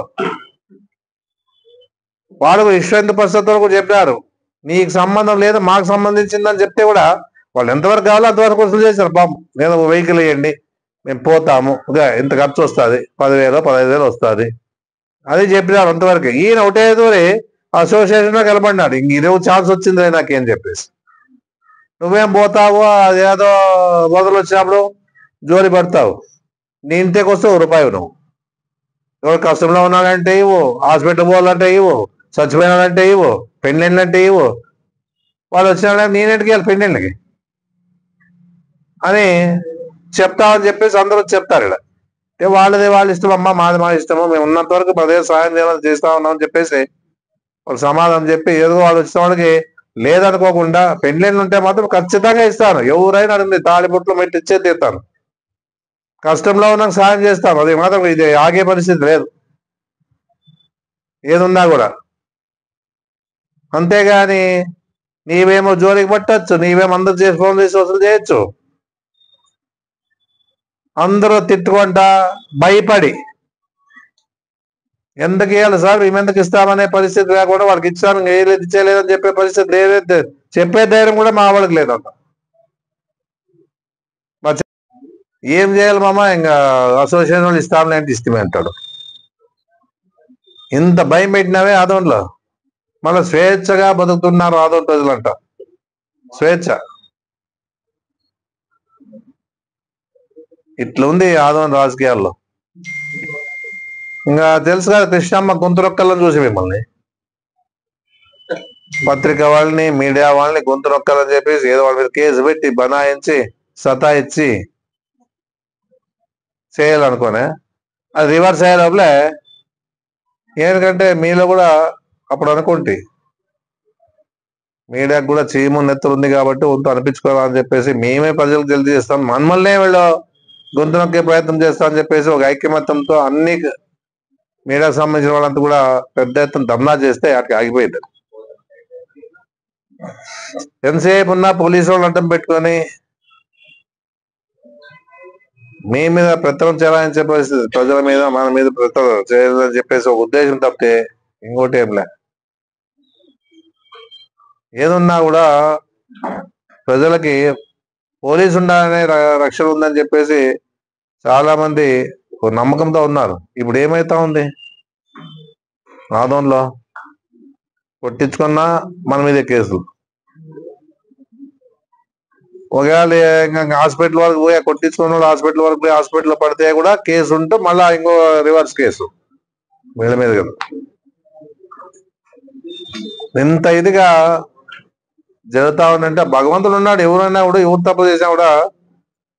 వాళ్ళు విశ్వ హిందూ పరిషత్ కూడా చెప్పారు నీకు సంబంధం లేదు మాకు సంబంధించిందని చెప్తే కూడా వాళ్ళు ఎంతవరకు కావాలో అంతవరకు వసూలు చేశారు. పాపం నేను వెహికల్ ఇవ్వండి మేము పోతాము, ఇంత ఖర్చు వస్తుంది, 10,000 15,000 వస్తుంది అది చెప్పినారు అంతవరకు. ఈయన ఒకటే అసోసియేషన్ లో కలపడినాడు. ఇంక ఇదే ఛాన్స్ వచ్చింది నాకేం చెప్పేసి నువ్వేం పోతావు, అదేదో మొదలు వచ్చినప్పుడు జోలి పడతావు. నీ ఇంటికి వస్తే ₹1 నువ్వు ఎవరు కష్టంలో ఉన్నాడంటే ఇవ్వు, హాస్పిటల్ పోవాలంటే ఇవ్వు, చచ్చిపోయినాడంటే ఇవ్వు, పెళ్ళిళ్ళంటే ఇవ్వు, వాళ్ళు వచ్చిన నేనేంటికి వెళ్ళి పెళ్ళిళ్ళకి అని చెప్తామని చెప్పేసి అందరూ చెప్తారు ఇక్కడ. వాళ్ళది వాళ్ళ ఇష్టం, అమ్మ మాది మా ఇష్టము, మేము ఉన్నంత వరకు ప్రదేశ సాయం చేయాలని చేస్తా ఉన్నామని చెప్పేసి వాళ్ళు సమాధానం చెప్పి ఏదో వాళ్ళు వచ్చిన వాళ్ళకి లేదనుకోకుండా పెళ్ళిళ్ళు ఉంటే మాత్రం ఖచ్చితంగా ఇస్తాను. ఎవరైనా అడిగింది తాళిబొట్లు పెట్టి ఇచ్చే తీస్తాను. కష్టంలో ఉన్నాక సాయం చేస్తాను. అది మాత్రం ఇది ఆగే పరిస్థితి లేదు ఏదున్నా కూడా. అంతేగాని నీవేమో జోలికి పట్టచ్చు, నీవేమో అందరు చేసి ఫోన్ చేసి వసూలు చేయొచ్చు, అందరూ తిట్టుకుంటా భయపడి ఎందుకు ఇవ్వాలి సార్, మేము ఎందుకు ఇస్తామనే పరిస్థితి లేకుండా వాళ్ళకి ఇచ్చాను వేయలేదు ఇచ్చేయలేదని చెప్పే పరిస్థితి లేదే, చెప్పే ధైర్యం కూడా మా వాళ్ళకి లేదంట. ఏం చేయాలి మామ, ఇంకా అసోసియేషన్ వాళ్ళు ఇస్తాంలేంటి ఇష్టమే అంటాడు. ఇంత భయం పెట్టినావే ఆదోన్లో, మళ్ళీ స్వేచ్ఛగా బతుకుతున్నారు ఆదోన్ ప్రజలంట. స్వేచ్ఛ ఇట్లా ఉంది ఆదోన్ రాజకీయాల్లో. ఇంకా తెలుసు కదా కృష్ణమ్మ గొంతురొక్కలను చూసి మిమ్మల్ని పత్రిక వాళ్ళని మీడియా వాళ్ళని గొంతురొక్కలని చెప్పేసి ఏదో వాళ్ళ మీద కేసు పెట్టి బనాయించి సతాయిచ్చి చేయాలనుకోనే అది రివర్స్ అయ్యే లోపలే. ఎందుకంటే మీలో కూడా అప్పుడు అనుకుంటే మీడియాకు కూడా చీము నెత్తలు ఉంది కాబట్టి వంతు అనిపించుకోవాలని చెప్పేసి మేమే ప్రజలకు జల్దీ చేస్తాం, మమ్మల్నే వీళ్ళు గొంతు నొక్కే ప్రయత్నం చేస్తామని చెప్పేసి ఒక ఐక్యమత్యంతో అన్ని మీడియాకు సంబంధించిన వాళ్ళంతా కూడా పెద్ద ఎత్తున ధర్నా చేస్తే అక్కడికి ఆగిపోయింది. ఎంతసేపు ఉన్నా పోలీసు వాళ్ళు అడ్డం పెట్టుకొని మీ మీద పెత్తనం చెలాయించే పరిస్థితి, ప్రజల మీద మన మీద పెత్తనం చేయాలని చెప్పేసి ఒక ఉద్దేశం తప్పితే ఇంకోటి ఏంలే. ఏదున్నా కూడా ప్రజలకి పోలీసు ఉండాలనే రక్షణ ఉందని చెప్పేసి చాలా మంది నమ్మకంతో ఉన్నారు. ఇప్పుడు ఏమైతా ఉంది, ఆదోన్లో కొట్టించుకున్నా మన మీద కేసులు, ఒకవేళ హాస్పిటల్ వరకు పోయి కొట్టించుకున్న వాళ్ళు హాస్పిటల్ వరకు పోయి హాస్పిటల్లో పడితే కూడా కేసు ఉంటూ మళ్ళా ఇంకో రివర్స్ కేసు వీళ్ళ మీద కదా. ఇంత ఇదిగా జరుగుతా ఉందంటే భగవంతుడు ఉన్నాడు. ఎవరైనా కూడా ఎవరు తప్పు చేసినా కూడా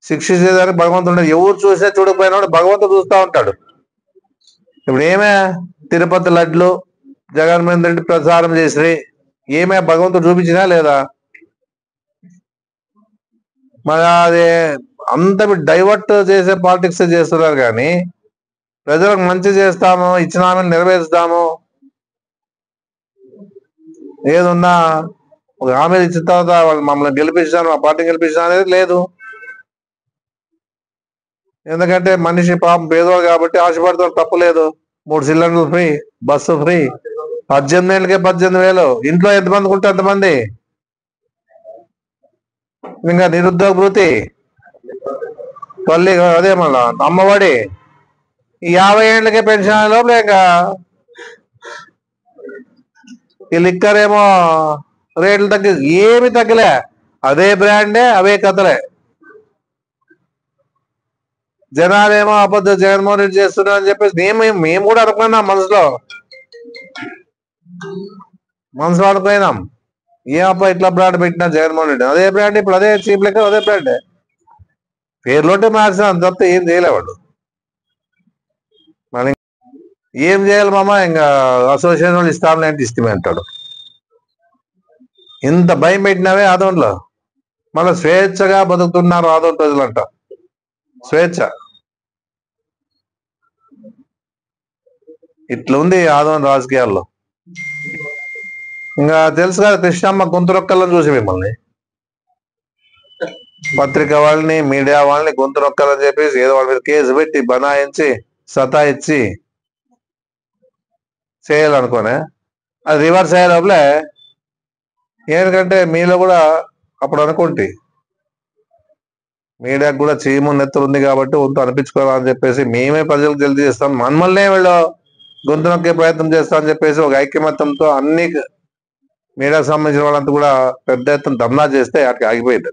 శిక్షించేదానికి భగవంతుడు ఉన్నాడు. ఎవరు చూసినా చూడకపోయినా కూడా భగవంతుడు చూస్తూ ఉంటాడు. ఇప్పుడు ఏమే తిరుపతి లడ్లు జగన్మోహన్ రెడ్డి ప్రచారం చేసి ఏమే భగవంతుడు చూపించినా లేదా? మరి అది అంత డైవర్ట్ చేసే పాలిటిక్స్ చేస్తున్నారు కానీ ప్రజలకు మంచి చేస్తాము, ఇచ్చిన హామీని నెరవేరుస్తాము, ఏదున్నా ఒక హామీలు ఇచ్చిన తర్వాత వాళ్ళు మమ్మల్ని గెలిపించాను, ఆ పార్టీ గెలిపించాను అనేది లేదు. ఎందుకంటే మనిషి పాపం పేదవాడు కాబట్టి ఆశపడతాడు, తప్పలేదు. 3 సిలిండర్లు ఫ్రీ, బస్సు ఫ్రీ, 18 ఏళ్ళకే 18,000, ఇంట్లో ఎంతమందికి ఉంటే ఎంతమంది, ఇంకా నిరుద్యోగ భృతి, తల్లి అదే మళ్ళా అమ్మఒడి, 50 ఏళ్ళకే పెన్షన్ లోపల ఇంకా ఈ లిక్కర్ ఏమో రేట్లు తగ్గి ఏమి తగ్గలే, అదే బ్రాండే అవే కథలే. జనాలేమో అబద్ధం జగన్మోహన్ రెడ్డి చేస్తున్నా అని చెప్పేసి మేము కూడా అనుకున్నాం, మనసులో అనుకున్నాం ఏమప్ప ఇట్లా బ్రాండ్ పెట్టినా జగన్మోహన్ రెడ్డి, అదే బ్రాండ్ ఇప్పుడు అదే చీప్ లెక్క అదే బ్రాండే, పేర్లోటే మార్చిన అంత తప్ప ఏం చేయలేవాడు. మళ్ళీ ఏం చేయాలి మామ, ఇంకా అసోసియేషన్ వాళ్ళు ఇస్తాంలేంటి ఇష్టమే అంటాడు. ఇంత భయం పెట్టినావే ఆదోన్లో, మళ్ళీ స్వేచ్ఛగా బతుకుతున్నారు ఆదోన్ ప్రజలంట. స్వేచ్ఛ ఇట్లా ఉంది ఆదోన్ రాజకీయాల్లో. ఇంకా తెలుసు కదా కృష్ణమ్మ గొంతురొక్కలను చూసి మిమ్మల్ని పత్రిక వాళ్ళని మీడియా వాళ్ళని గొంతురొక్కలని చెప్పేసి ఏదో వాళ్ళ మీద కేసు పెట్టి బనాయించి సతాయిచ్చి చేయాలనుకోనే అది రివర్స్ అయ్యే లోపలే. ఎందుకంటే మీలో కూడా అప్పుడు అనుకుంటే మీడియాకు కూడా చీము నెత్తలు ఉంది కాబట్టి వంతు అనిపించుకోవాలని చెప్పేసి మేమే ప్రజలకు జల్దీ చేస్తాం, మమ్మల్నే వీళ్ళు గొంతు నొక్కే ప్రయత్నం చేస్తామని చెప్పేసి ఒక ఐక్యమత్యంతో అన్ని మీడియాకు సంబంధించిన వాళ్ళంతా కూడా పెద్ద ఎత్తున ధర్నా చేస్తే అక్కడికి ఆగిపోయింది.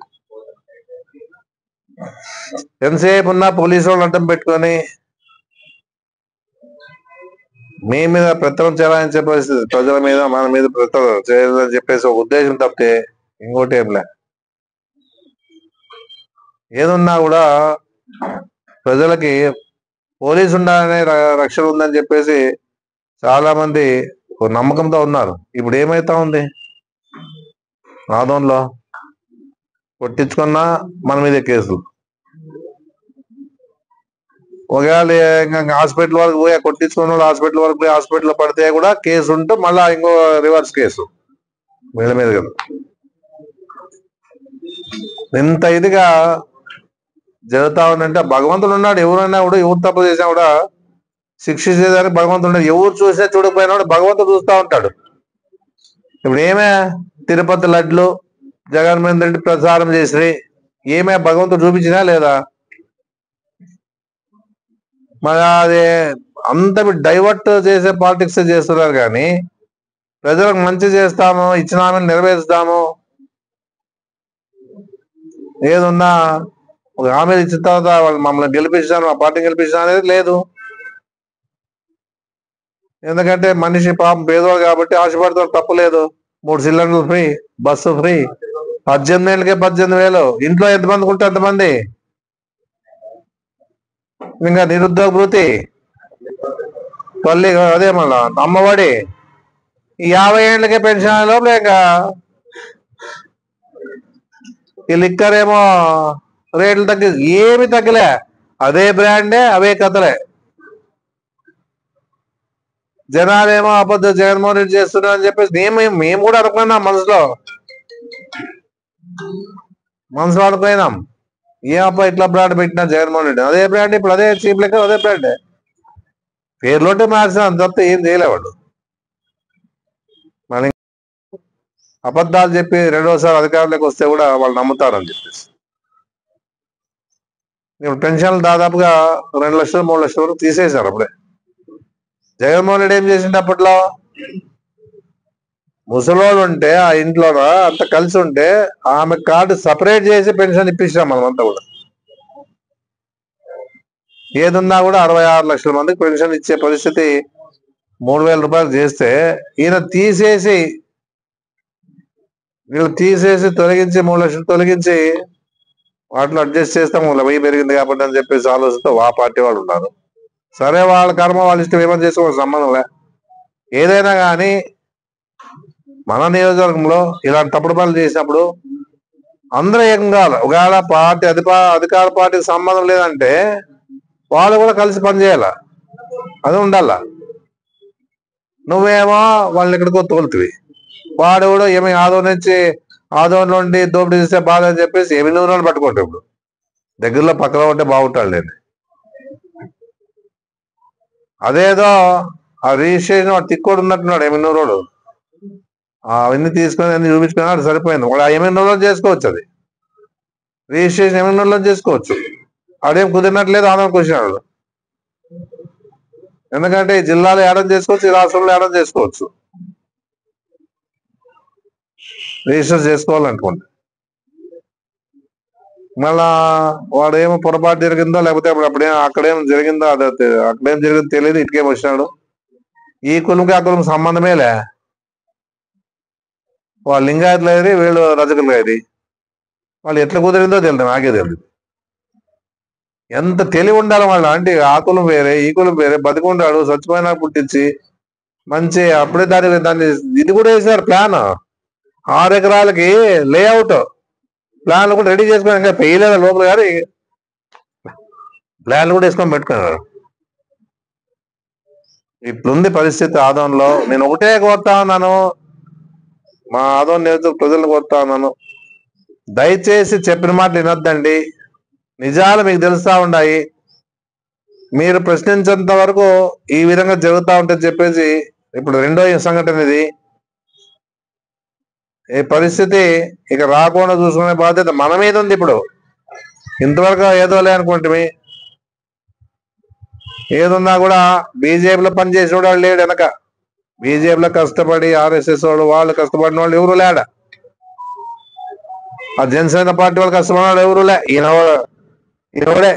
ఎంతసేపు ఉన్నా పోలీసు వాళ్ళు అడ్డం పెట్టుకొని మీ మీద పెత్తనం చెలాయించే పరిస్థితి, ప్రజల మీద మన మీద పెత్తనం చేయాలని చెప్పేసి ఒక ఉద్దేశం తప్పితే ఇంకోటి ఏం లే. ఏదున్నా కూడా ప్రజలకి పోలీసు ఉండాలనే రక్షణ ఉందని చెప్పేసి చాలా మంది ఒక నమ్మకంతో ఉన్నారు. ఇప్పుడు ఏమైతా ఉంది, ఆదంలో కొట్టించుకున్నా మన మీద కేసులు, ఒకవేళ హాస్పిటల్ వరకు పోయి కొట్టించుకున్న వాళ్ళు హాస్పిటల్ వరకు పోయి హాస్పిటల్లో పడితే కూడా కేసు ఉంటూ మళ్ళా ఇంకో రివర్స్ కేసు వీళ్ళ మీద కదా. ఇంత ఇదిగా జరుగుతా ఉందంటే భగవంతుడు ఉన్నాడు. ఎవరైనా కూడా ఎవరు తప్పు చేసినా కూడా శిక్షించేదానికి భగవంతుడు ఉన్నాడు. ఎవరు చూసినా చూడకపోయినా కూడా భగవంతుడు చూస్తూ ఉంటాడు. ఇప్పుడు ఏమే తిరుపతి లడ్లు జగన్మోహన్ రెడ్డి ప్రచారం చేసి ఏమే భగవంతుడు చూపించినా లేదా? మరి అది అంత డైవర్ట్ చేసే పాలిటిక్స్ చేస్తున్నారు కానీ ప్రజలకు మంచి చేస్తాము, ఇచ్చిన హామీలు నెరవేరుస్తాము, ఏదున్నా ఒక హామీలు ఇచ్చిన తర్వాత వాళ్ళు మమ్మల్ని గెలిపించాను, ఆ పార్టీ గెలిపించాను అనేది లేదు. ఎందుకంటే మనిషి పాపం పేదవాడు కాబట్టి ఆశపడతాడు, తప్పలేదు. 3 సిలిండర్లు ఫ్రీ, బస్సు ఫ్రీ, 18 ఏళ్ళకే 18,000. ఇంట్లో ఎంతమందికి ఉంటే అంతమంది. ఇంకా నిరుద్యోగ భృతి, తల్లి అదే మళ్ళా అమ్మఒడి, ఈ 50 ఏళ్ళకే పెన్షన్ లోపల ఇంకా ఈ లిక్కర్ ఏమో రేట్లు తగ్గి ఏమి తగ్గలే, అదే బ్రాండే అవే కథలే. జనాలేమో అబద్ధం జగన్మోహన్ రెడ్డి చేస్తున్నా అని చెప్పేసి మేము కూడా అనుకున్నాం, మనసులో అనుకున్నాం. ఏమప్ప ఇట్లా బ్రాండ్ పెట్టినా జగన్మోహన్ రెడ్డి, అదే బ్రాండ్ ఇప్పుడు అదే చీప్ లెక్క అదే బ్రాండ్, పేర్లోటే మార్చిన అంత తప్ప ఏం చేయలేవాడు. మళ్ళీ అబద్ధాలు చెప్పి రెండోసారి అధికారంలోకి వస్తే కూడా వాళ్ళు నమ్ముతారని చెప్పేసి ఇప్పుడు పెన్షన్లు దాదాపుగా 2 లక్షలు 3 లక్షల వరకు తీసేశారు. అప్పుడే జగన్మోహన్ రెడ్డి ఏం చేసిండు అప్పట్లో, ముసలోళ్ళు ఉంటే ఆ ఇంట్లో అంత కలిసి ఉంటే ఆమె కార్డు సపరేట్ చేసి పెన్షన్ ఇప్పించాం మనం అంతా కూడా. ఏదున్నా కూడా 66 లక్షల మందికి పెన్షన్ ఇచ్చే పరిస్థితి 3,000 రూపాయలు చేస్తే ఈయన తీసేసి తొలగించి 3 లక్షలు తొలగించి వాటిలో అడ్జస్ట్ చేస్తాం, 1000 పెరిగింది కాబట్టి అని చెప్పేసి ఆలోచనతో ఆ పార్టీ వాళ్ళు ఉన్నారు. సరే, వాళ్ళ కర్మ వాళ్ళ ఇష్టం, ఏమని చేసుకోవాలి, సంబంధం లే. ఏదైనా కానీ మన నియోజకవర్గంలో ఇలాంటి తప్పుడు పనులు చేసినప్పుడు అందరూ ఏకం కావాలి. ఒకవేళ పార్టీ అధికార పార్టీకి సంబంధం లేదంటే వాళ్ళు కూడా కలిసి పనిచేయాల, అది ఉండాల. నువ్వేమో వాళ్ళని ఎక్కడికో తోలుతువి, వాడు కూడా ఏమి ఆదోన్ నుండి దోపిడీ చేస్తే బాధ అని చెప్పేసి ఏమి నూనెలు పట్టుకుంటావు. ఇప్పుడు దగ్గరలో పక్కన ఉంటే బాగుంటాడు లేదు. అదేదో ఆ రిజిస్ట్రేషన్ వాడు తిక్కోడు ఉన్నట్టున్నాడు ఎమ్మెల్యేరోడు, అవన్నీ తీసుకొని అన్ని చూపించుకున్నాడు, సరిపోయింది. వాడు ఎమ్మెల్యేలో చేసుకోవచ్చు, అది రిజిస్ట్రేషన్ ఎమ్మెల్యేలో చేసుకోవచ్చు. అదేం కుదిరినట్లేదు, ఆదానికి వచ్చినాడు. ఎందుకంటే ఈ జిల్లాలో ఏడం చేసుకోవచ్చు, ఈ రాష్ట్రంలో ఏడం చేసుకోవచ్చు, రిజిస్టర్ చేసుకోవాలనుకోండి. మళ్ళా వాడేమో పొరపాటు జరిగిందో లేకపోతే అక్కడేం జరిగిందో అక్కడేం జరిగిందో తెలియదు, ఇటుకేం వచ్చినాడు. ఈ కులంకి ఆ కులం సంబంధమేలే, వాళ్ళు లింగాయతులు అయ్యి వీళ్ళు రజకులు అయ్యి, వాళ్ళు ఎట్లా కుదిరిందో తెలియదు, నాకే తెలియదు. ఎంత తెలివి ఉండాలి వాళ్ళు అంటే, ఆ కులం వేరే ఈ కులం వేరే, బతికుండాడు స్వచ్ఛమైన పుట్టించి మంచి అప్పుడే దాన్ని ఇది కూడా వేసారు ప్లాన్. 6 ఎకరాలకి లేఅవుట్ ప్లాన్లు కూడా రెడీ చేసుకుని, ఇంకా పెయ్యలేదు లోపల గారి ప్లాన్లు కూడా వేసుకొని పెట్టుకున్నారు. ఇప్పుడుంది పరిస్థితి ఆదంలో. నేను ఒకటే కోరుతా ఉన్నాను, మా ఆదోన్ నియోజకవర్గ ప్రజలను కోరుతా ఉన్నాను, దయచేసి చెప్పిన మాటలు వినొద్దండి. నిజాలు మీకు తెలుస్తా ఉన్నాయి, మీరు ప్రశ్నించేంత వరకు ఈ విధంగా జరుగుతూ ఉంటుంది చెప్పేసి ఇప్పుడు రెండో సంఘటన ఇది. ఈ పరిస్థితి ఇక రాకుండా చూసుకునే బాధ్యత మన మీద ఉంది. ఇప్పుడు ఇంతవరకు ఏదో లే అనుకుంటే, ఏదున్నా కూడా బీజేపీలో పనిచేసిన వాడు లేడు వెనక. బీజేపీలో కష్టపడి ఆర్ఎస్ఎస్ వాళ్ళు కష్టపడిన వాళ్ళు ఎవరు లేడ, ఆ జనసేన పార్టీ వాళ్ళు కష్టపడిన వాళ్ళు ఎవరు లే. ఈయనోడే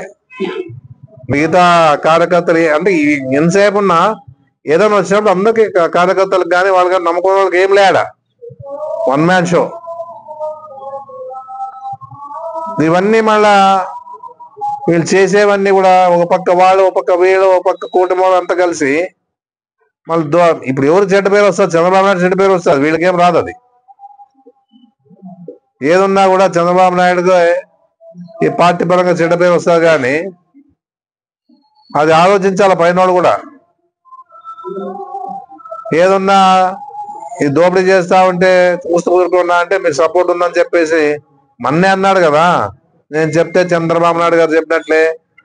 మిగతా కార్యకర్తలు అంటే ఎంతసేపు ఉన్నా ఏదైనా వచ్చినప్పుడు అందరికి కార్యకర్తలకు కానీ వాళ్ళకి నమ్మకం వాళ్ళకి ఏం లేడా, వన్ మ్యాన్ షో. ఇవన్నీ మళ్ళా వీళ్ళు చేసేవన్నీ కూడా ఒక పక్క వాళ్ళు, ఒక పక్క వీళ్ళు, ఒక పక్క కూటమి అంతా కలిసి మళ్ళీ ఇప్పుడు ఎవరు చెడ్డ పేరు వస్తుంది? చంద్రబాబు నాయుడు చెడ్డ పేరు వస్తుంది, వీళ్ళకేం రాదు. అది ఏదున్నా కూడా చంద్రబాబు నాయుడుగా ఈ పార్టీ పరంగా చెడ్డ పేరు వస్తుంది, కానీ అది ఆలోచించాల పైన కూడా. ఏదున్నా ఈ దోపిడీ చేస్తా ఉంటే చూస్తూ ఊరుకున్నా అంటే మీకు సపోర్ట్ ఉందని చెప్పేసి మొన్నే అన్నాడు కదా, నేను చెప్తే చంద్రబాబు నాయుడు గారు చెప్పినట్లే,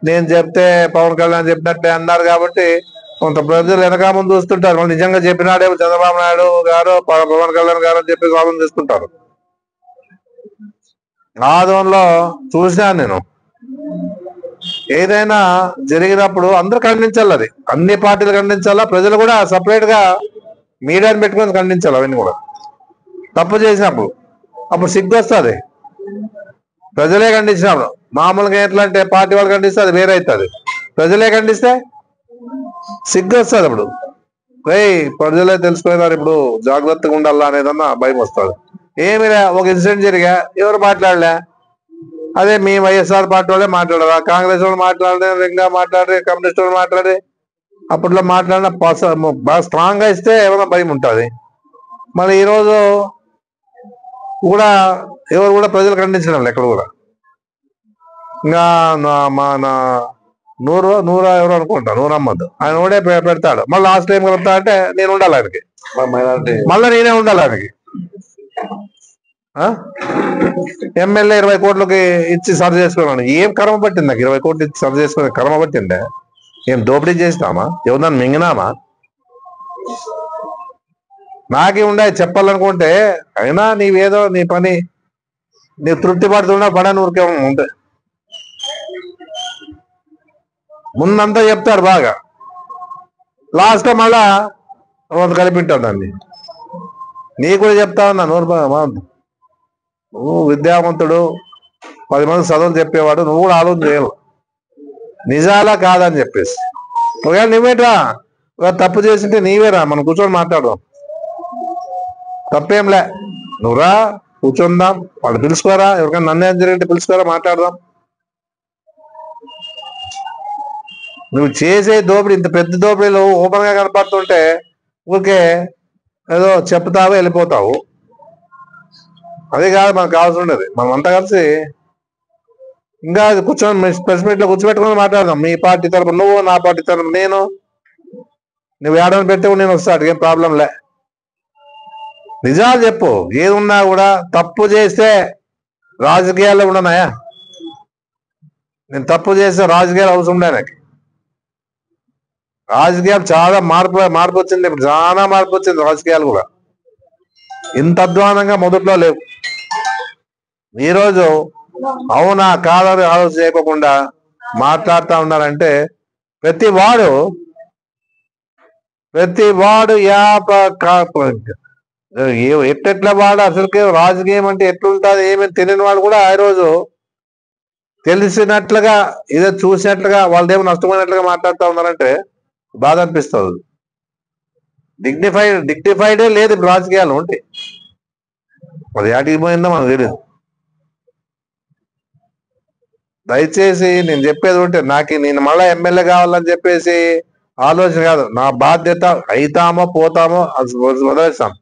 నేను చెప్తే పవన్ కళ్యాణ్ చెప్పినట్లే అన్నారు. కాబట్టి కొంత ప్రజలు వెనక ముందు చూస్తుంటారు. వాళ్ళు నిజంగా చెప్పినాడేమో చంద్రబాబు నాయుడు గారు పవన్ కళ్యాణ్ గారు అని చెప్పి ఆలోచన చేసుకుంటారు. ఆదంలో చూసినాను నేను. ఏదైనా జరిగినప్పుడు అందరూ ఖండించాలి, అది అన్ని పార్టీలు ఖండించాలా, ప్రజలు కూడా సపరేట్ గా మీడియాని పెట్టుకొని ఖండించాలి. అవన్నీ కూడా తప్పు చేసినప్పుడు అప్పుడు సిగ్గు వస్తుంది. ప్రజలే ఖండించినప్పుడు మామూలుగా ఎట్లా అంటే పార్టీ వాళ్ళు ఖండిస్తే అది వేరే అవుతుంది, ప్రజలే ఖండిస్తే సిగ్గు వస్తుంది. అప్పుడు ప్రజలే తెలుసుకున్నారు, ఇప్పుడు జాగ్రత్తగా ఉండాలా అనేదన్నా భయం వస్తుంది. ఏమి ఒక ఇన్సిడెంట్ జరిగా ఎవరు మాట్లాడలే, అదే మీ వైఎస్ఆర్ పార్టీ వాళ్ళే మాట్లాడరా, కాంగ్రెస్ వాళ్ళు మాట్లాడే, రింగా మాట్లాడే, కమ్యూనిస్ట్ వాళ్ళు మాట్లాడే, అప్పట్లో మాట్లాడిన బాగా స్ట్రాంగ్ గా ఇస్తే ఏమైనా భయం ఉంటుంది. మళ్ళీ ఈరోజు కూడా ఎవరు కూడా ప్రజలు ఖండించడం ఎక్కడ కూడా. ఇంకా మన నూరా ఎవరు అనుకుంటా, నూరమ్మద్దు ఆయన కూడా పెడతాడు. మళ్ళీ లాస్ట్ టైం కలుపుతా అంటే నేను ఉండాలి ఆయనకి, మళ్ళీ నేనే ఉండాలి ఆయనకి. ఎమ్మెల్యే 20 కోట్లకి ఇచ్చి సర్వ్ చేసుకున్నాను. ఏం కర్మ పట్టింది నాకు 20 కోట్లు ఇచ్చి సర్వ్ చేసుకునే కర్మ పట్టిందే? ఏం దోపిడీ చేసినామా? ఎవరిదాన్ని మింగినామా? నాకే ఉండే చెప్పాలనుకుంటే, అయినా నీవేదో నీ పని నీవు తృప్తి పడుతున్నా పడని ఊరికే ఉంటే ముందంతా చెప్తారు బాగా, లాస్ట్ మళ్ళా కలిపిట్టాడు దాన్ని. నీ కూడా చెప్తా ఉన్నా, నువ్వు విద్యావంతుడు, 10 మంది చదువులు చెప్పేవాడు, నువ్వు కూడా ఆలోచన చేయాలి నిజాలా కాదని చెప్పేసి. ఒకవేళ నువ్వేట్రా తప్పు చేసింటే నీవేరా, మనం కూర్చొని మాట్లాడదాం, తప్పేంలే. నువ్వురా కూర్చుందాం, వాళ్ళు పిలుచుకోరా, ఎవరికైనా నన్ను జరిగింటే పిలుచుకోరా, మాట్లాడదాం. నువ్వు చేసే దోపిడీ, ఇంత పెద్ద దోపిడీలు ఓపెన్ గా కనపడుతుంటే ఊరికే ఏదో చెప్తావు వెళ్ళిపోతావు. అదే కాదు మనకు కావాల్సి ఉండేది. మనం అంతా కలిసి ఇంకా కూర్చొని ప్రెస్ మీట్ లో కూర్చోబెట్టుకుని మాట్లాడదాం. మీ పార్టీ తరపున నువ్వు, నా పార్టీ తరపున నేను, నువ్వు ఏడాది పెడితే నేను వస్తాడు, ఏం ప్రాబ్లం లే. నిజాలు చెప్పు. ఏదున్నా కూడా తప్పు చేస్తే రాజకీయాల్లో ఉండనాయా? నేను తప్పు చేస్తే రాజకీయాలు అవసరం ఉండే నాకు. రాజకీయాలు చాలా మార్పు వచ్చింది, ఇప్పుడు చాలా మార్పు వచ్చింది. రాజకీయాలు కూడా ఇంత అధ్వానంగా మొదట్లో లేవు. ఈరోజు అవునా కాదని ఆలోచన చేయకుండా మాట్లాడుతూ ఉన్నారంటే ప్రతి వాడు ఎట్లా వాడు అసలుకే రాజకీయం అంటే ఎట్లుంటుంది ఏమని తెలియని వాడు కూడా ఆ రోజు తెలిసినట్లుగా ఏదో చూసినట్లుగా వాళ్ళదేమో నష్టమైనట్లుగా మాట్లాడుతూ ఉన్నారంటే బాధ అనిపిస్తుంది. డిగ్నిఫైడే లేదు ఇప్పుడు రాజకీయాలు ఉంటే. అది ఆటికి పోయిందో మనకు తెలియదు. దయచేసి నేను చెప్పేది ఉంటే, నేను మళ్ళా ఎమ్మెల్యే కావాలని చెప్పేసి ఆలోచన కాదు. నా బాధ్యత, అయితామో పోతామో అది వదిలేస్తాం,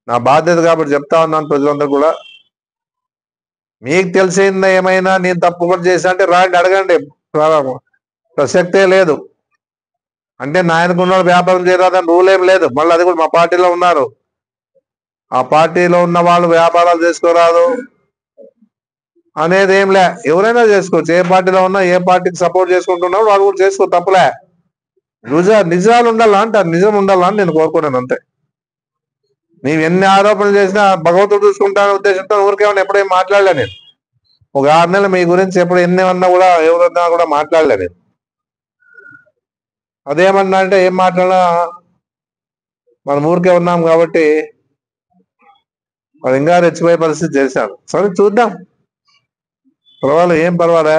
నా బాధ్యత కాబట్టి చెప్తా ఉన్నాను ప్రజలందరూ కూడా. మీకు తెలిసిందా ఏమైనా నేను తప్పు కూడా చేశా అంటే రాండి అడగండి, ప్రసక్తే లేదు. అంటే నాయనకున్న వ్యాపారం చేయరాదని రూల్ ఏం లేదు. మళ్ళీ అది కూడా మా పార్టీలో ఉన్నారు, ఆ పార్టీలో ఉన్న వాళ్ళు వ్యాపారాలు చేసుకోరాదు అనేది ఏం లే. ఎవరైనా చేసుకోవచ్చు, ఏ పార్టీలో ఉన్నా, ఏ పార్టీకి సపోర్ట్ చేసుకుంటున్నావు వాళ్ళు కూడా చేసుకో, తప్పులే. నిజాలు ఉండాలా అంటే నిజం ఉండాలా అని నేను కోరుకున్నాను అంతే. నీవు ఎన్ని ఆరోపణలు చేసినా భగవంతుడు చూసుకుంటానే ఉద్దేశంతో ఊరికేమన్నా ఎప్పుడేం మాట్లాడలే నేను. ఒక 6 నెలలు మీ గురించి ఎప్పుడు ఎన్ని అన్నా కూడా ఎవరన్నా కూడా మాట్లాడలే నేను. అదేమన్నా అంటే ఏం మాట్లాడినా మనం ఊరికే ఉన్నాం కాబట్టి అది ఇంకా రెచ్చిపోయే పరిస్థితి చేశాను. సరే చూద్దాం, పర్వాలే, ఏం పర్వాలే.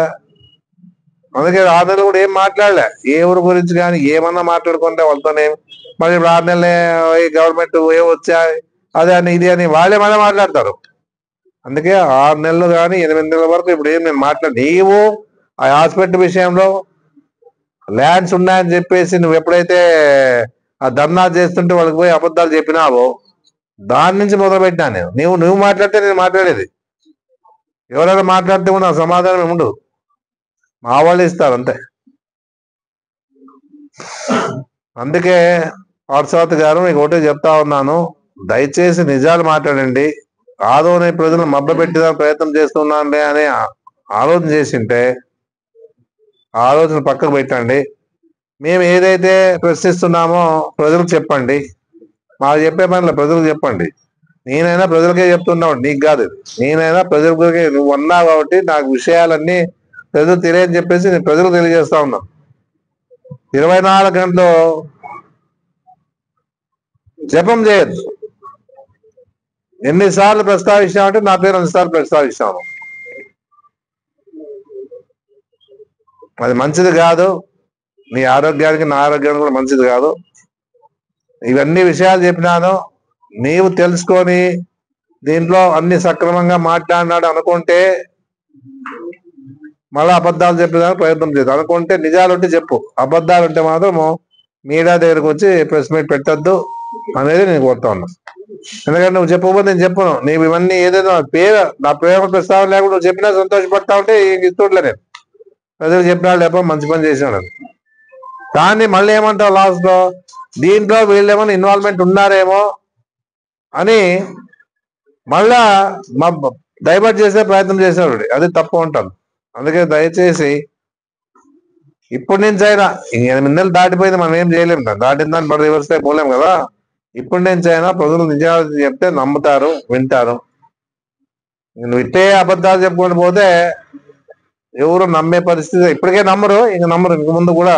అందుకే 6 నెలలు కూడా ఏం మాట్లాడలే, ఏ ఊరు గురించి కానీ ఏమన్నా మాట్లాడుకుంటే వాళ్ళతోనే. మరి ఇప్పుడు 6 నెలలే గవర్నమెంట్ ఏ వచ్చా అదే అని ఇది అని వాళ్ళే మళ్ళీ మాట్లాడతారు. అందుకే 6 నెలలు కానీ 8 నెలల వరకు ఇప్పుడు ఏం నేను నీవు ఆ హాస్పిటల్ విషయంలో ల్యాండ్స్ ఉన్నాయని చెప్పేసి నువ్వు ఎప్పుడైతే ఆ ధర్నా చేస్తుంటే వాళ్ళకి పోయి అబద్ధాలు చెప్పినావో దాని నుంచి మొదలుపెట్టినా నేను. నువ్వు మాట్లాడితే నేను మాట్లాడేది, ఎవరైనా మాట్లాడితే కూడా నా సమాధానం ఉండదు, మా వాళ్ళు ఇస్తారు అంతే. అందుకే పార్శ్వనాథ్ గారు మీకు ఒకటే చెప్తా ఉన్నాను, దయచేసి నిజాలు మాట్లాడండి. ఆదోని ప్రజలు మభ్యపెట్టిన ప్రయత్నం చేస్తున్నాంలే అని ఆలోచన చేసింటే ఆలోచన పక్కకు పెట్టండి. మేము ఏదైతే ప్రశ్నిస్తున్నామో ప్రజలకు చెప్పండి, మాకు చెప్పే పనిలో ప్రజలకు చెప్పండి. నేనైనా ప్రజలకే చెప్తున్నావు, నీకు కాదు. నేనైనా ప్రజలకే, నువ్వు అన్నావు కాబట్టి నాకు విషయాలన్నీ ప్రజలు తెలియని చెప్పేసి నేను ప్రజలకు తెలియజేస్తా ఉన్నా. 24 గంటలు జపం చేయొద్దు. ఎన్నిసార్లు ప్రస్తావించామంటే నా పేరు అన్నిసార్లు ప్రస్తావిస్తాను. అది మంచిది కాదు, నీ ఆరోగ్యానికి నా ఆరోగ్యానికి కూడా మంచిది కాదు. ఇవన్నీ విషయాలు చెప్పినాను, నీవు తెలుసుకొని దీంట్లో అన్ని సక్రమంగా మాట్లాడినాడు అనుకుంటే మళ్ళీ అబద్ధాలు చెప్పేదానికి ప్రయత్నం చేయదు. అనుకుంటే నిజాలు ఉంటే చెప్పు, అబద్ధాలు ఉంటే మాత్రము మీడియా దగ్గరకు వచ్చి ప్రెస్ మీట్ పెట్టద్దు అనేది నేను కోరుతా ఉన్నా. ఎందుకంటే నువ్వు చెప్పకపోతే నేను చెప్పను. నీవు ఇవన్నీ ఏదైనా నా ప్రేమ ప్రస్తావన లేకుండా నువ్వు చెప్పినా సంతోషపడతా ఉంటే ఇస్తుండలే నేను. ప్రజలు చెప్పినా లేకపోతే మంచి పని చేసినాడు కానీ మళ్ళీ ఏమంటావు లాస్ట్ లో, దీంట్లో వీళ్ళేమన్నా ఇన్వాల్వ్మెంట్ ఉన్నారేమో అని మళ్ళా డైవర్ట్ చేసే ప్రయత్నం చేశాడు. అది తప్పు ఉంటాను. అందుకే దయచేసి ఇప్పటి నుంచి అయినా 8 నెలలు దాటిపోయింది, మనం ఏం చేయలేము కదా, దాటిన దాన్ని బట్టి రివర్స్ అయిపోలేం కదా. ఇప్పటి నుంచి అయినా ప్రజలు నిజాలు చెప్తే నమ్ముతారు, వింటారు. నువ్వు ఇట్టే అబద్ధాలు చెప్పుకొని పోతే ఎవరు నమ్మే పరిస్థితి, ఇప్పటికే నమ్మరు, ఇంక ముందు కూడా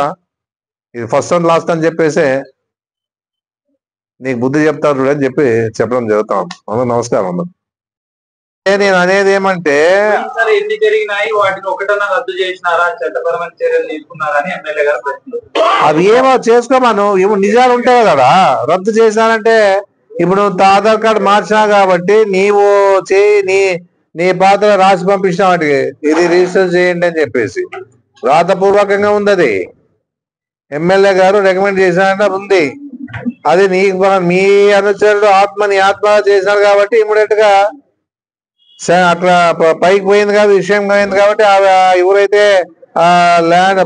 ఇది ఫస్ట్ అండ్ లాస్ట్ అని చెప్పేసి నీకు బుద్ధి చెప్తారు చూడని చెప్పి చెప్పడం జరుగుతాం. అందరూ నమస్కారం. అందరూ నేను అనేది ఏమంటే ఎన్ని జరిగినాయి, వాటిని ఒకటన్నా రద్దు చేసినారా, చట్టపరమైన చర్యలు తీసుకున్నారని ఎమ్మెల్యే గారు ప్రశ్న. అవి ఏమో చేసుకోమను, ఏమో నిజాలు ఉంటాయి కదా. రద్దు చేశానంటే ఇప్పుడు ఆధార్ కార్డు మార్చినా కాబట్టి నీవు నీ పాత్ర రాసి పంపించిన వాటికి ఇది రిజిస్టర్ చేయండి అని చెప్పేసి రాతపూర్వకంగా ఉంది. అది ఎమ్మెల్యే గారు రికమెండ్ చేశారంటే ఉంది. అది మీ అనుచరుడు నీ ఆత్మ చేశారు కాబట్టి ఇమీడియట్ గా అట్లా పైకి పోయింది కాదు, విషయం పోయింది కాబట్టి ఎవరైతే ల్యాండ్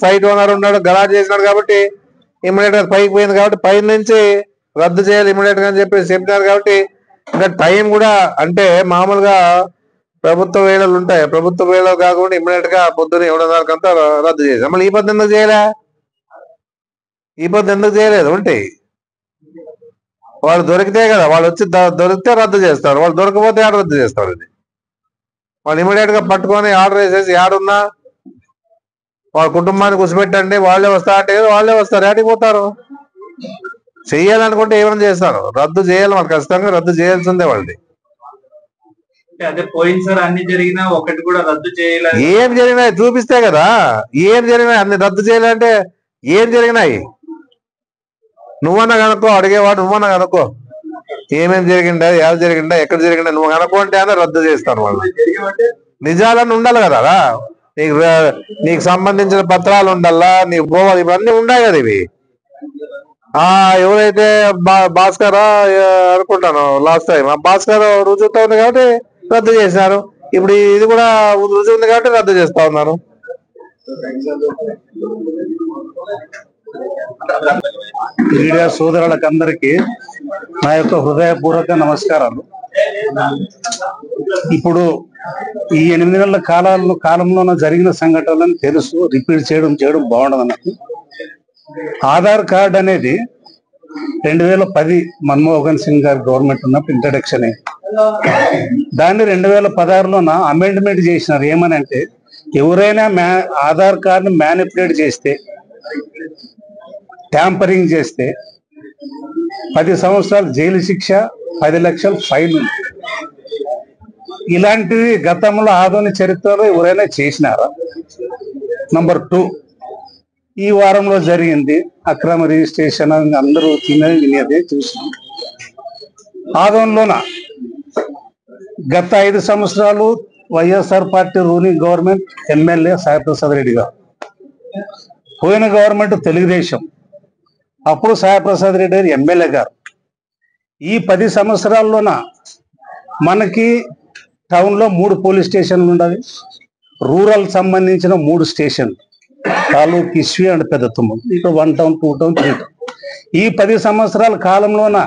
సైట్ ఓనర్ ఉన్నాడు గలాట్ చేసినాడు కాబట్టి ఇమీడియట్ గా పైకి పోయింది కాబట్టి పై నుంచి రద్దు చేయాలి ఇమీడియట్ గా అని చెప్పేసి చెప్పినారు. కాబట్టి ఇంకా టైం కూడా అంటే మామూలుగా ప్రభుత్వ వేళలు ఉంటాయి, ప్రభుత్వ వేళలు కాకుండా ఇమీడియట్ గా పొద్దున్న 7:30 రద్దు చేశారు. మళ్ళీ ఈ పద్ధతి ఎందుకు చేయలేదు? ఉంటాయి వాళ్ళు దొరికితే కదా, వాళ్ళు వచ్చి దొరికితే రద్దు చేస్తారు, వాళ్ళు దొరకపోతే ఆడ రద్దు చేస్తారు. ఇది వాళ్ళు ఇమీడియట్ గా పట్టుకొని ఆర్డర్ వేసేసి ఆడున్నా వాళ్ళ కుటుంబాన్ని కూర్చోబెట్టండి, వాళ్ళే వస్తా అంటే వాళ్ళే వస్తారు, ఆడికి పోతారు. చెయ్యాలనుకుంటే ఏమైనా చేస్తారు, రద్దు చేయాలి, వాళ్ళు ఖచ్చితంగా రద్దు చేయాల్సిందే. వాళ్ళది అన్ని జరిగినా ఒకటి కూడా రద్దు చేయలేదు. ఏం జరిగినాయి చూపిస్తే కదా, ఏం జరిగినాయి అన్ని రద్దు చేయాలంటే ఏం జరిగినాయి నువ్వన్నా కనుక్కో, అడిగేవాడు నువ్వన్నా కనుక్కో, ఏమేమి జరిగిందా, ఎలా జరిగిందా, ఎక్కడ జరిగిందా నువ్వు కనుక్కో అంటే అదే రద్దు చేస్తాను. వాళ్ళు నిజాలన్నీ ఉండాలి కదా, నీకు సంబంధించిన పత్రాలు ఉండాలా, నీకు పోవాలి, ఇవన్నీ ఉన్నాయి కదా. ఇవి ఎవరైతే భాస్కర్ అనుకుంటాను లాస్ట్ టైం ఆ భాస్కర్ రుజువుతో ఉంది కాబట్టి రద్దు చేశారు. ఇప్పుడు ఇది కూడా రుజువు ఉంది కాబట్టి రద్దు చేస్తా ఉన్నారు. మీడియా సోదరులకు అందరికీ నా యొక్క హృదయపూర్వక నమస్కారాలు. ఇప్పుడు ఈ 8 నెలల కాలంలో జరిగిన సంఘటనలను తెలుసు, రిపీట్ చేయడం బాగుండదు అన్నట్టు. ఆధార్ కార్డ్ అనేది 2010 మన్మోహన్ సింగ్ గారి గవర్నమెంట్ ఉన్నప్పుడు ఇంట్రడక్షన్ అయింది. దాన్ని 2016లోన అమెండ్మెంట్ చేసినారు. ఏమని అంటే ఎవరైనా ఆధార్ కార్డుని మ్యానిపులేట్ చేస్తే, ట్యాంపరింగ్ చేస్తే 10 సంవత్సరాలు జైలు శిక్ష, 10 లక్షల ఫైన్ ఉంది. ఇలాంటివి గతంలో ఆదోని చరిత్రలో ఎవరైనా చేసినారా? నంబర్ 2 ఈ వారంలో జరిగింది అక్రమ రిజిస్ట్రేషన్. అందరూ వినేది చూసినాం. ఆదంలోన గత 5 సంవత్సరాలు YSR party ruling government MLA Saiprasad Reddy గారు, పోయిన గవర్నమెంట్ తెలుగుదేశం, అప్పుడు సాయిప్రసాద్ రెడ్డి గారు ఎమ్మెల్యే గారు. ఈ 10 సంవత్సరాల్లోన మనకి టౌన్లో 3 పోలీస్ స్టేషన్లు ఉండాలి, రూరల్ సంబంధించిన 3 స్టేషన్లు, తాలూకు ఇస్వి అండ్ పెద్ద తుమ్మూరు, ఇక్కడ 1 టౌన్ 2 టౌన్ 3 టౌన్. ఈ 10 సంవత్సరాల కాలంలోన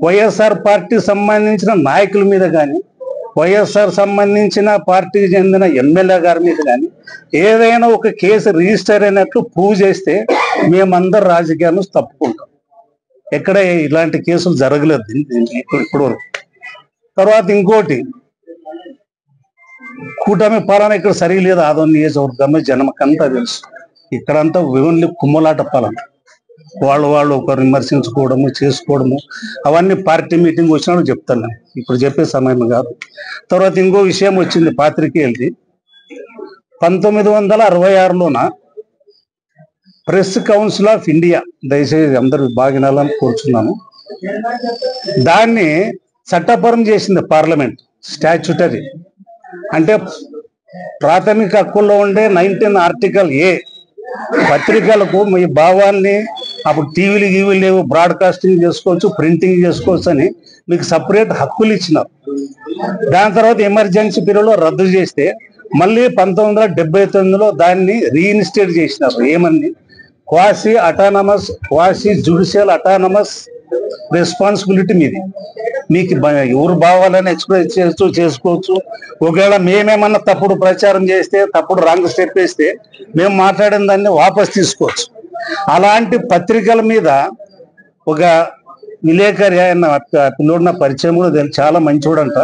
వైఎస్ఆర్ పార్టీ సంబంధించిన నాయకుల మీద కానీ, వైఎస్ఆర్ సంబంధించిన పార్టీకి చెందిన ఎమ్మెల్యే గారి మీద కానీ ఏదైనా ఒక కేసు రిజిస్టర్ అయినట్లు ప్రూవ్ చేస్తే మేమందరు రాజకీయాలను తప్పుకుంటాం. ఎక్కడ ఇలాంటి కేసులు జరగలేదు ఇప్పటి వరకు. తర్వాత ఇంకోటి, కూటమి పాలన ఇక్కడ సరిగలేదు. ఆదోని నియోజకవర్గంలో జనమకంతా తెలుసు. ఇక్కడంతా ఓన్లీ కుమ్మలాట పాలన. వాళ్ళు ఒకరు విమర్శించుకోవడము, చేసుకోవడము, అవన్నీ పార్టీ మీటింగ్ వచ్చినప్పుడు చెప్తాను. ఇప్పుడు చెప్పే సమయం కాదు. తర్వాత ఇంకో విషయం వచ్చింది పాత్రికేయులది. 1966లోన ప్రెస్ కౌన్సిల్ ఆఫ్ ఇండియా, దయచేసి అందరూ బాగా వినాలని కోరుచున్నాను, దాన్ని చట్టపరం చేసింది పార్లమెంట్. స్టాచ్యుటరీ అంటే ప్రాథమిక హక్కుల్లో ఉండే 19 ఆర్టికల్ ఏ పత్రికలకు మీ భావాల్ని అప్పుడు టీవీలు లేవు, బ్రాడ్కాస్టింగ్ చేసుకోవచ్చు, ప్రింటింగ్ చేసుకోవచ్చు అని మీకు సపరేట్ హక్కులు ఇచ్చినారు. దాని తర్వాత ఎమర్జెన్సీ పీరియడ్లో రద్దు చేస్తే మళ్ళీ 1979లో దాన్ని రీఇన్స్టేట్ చేసినారు. ఏమని? క్వాసీ జ్యుడిషియల్ అటానమస్ రెస్పాన్సిబిలిటీ మీది. మీకు ఎవరు భావాలని ఎక్స్ప్రెస్ చేస్తూ చేసుకోవచ్చు. ఒకవేళ మేమేమన్నా తప్పుడు ప్రచారం చేస్తే, తప్పుడు రాంగ్ స్టెప్ వేస్తే మేము మాట్లాడిన దాన్ని వాపస్ తీసుకోవచ్చు. అలాంటి పత్రికల మీద ఒక విలేకరి, ఆయన పిల్లోడిన పరిచయం కూడా తెలుసు, చాలా మంచివాడంట,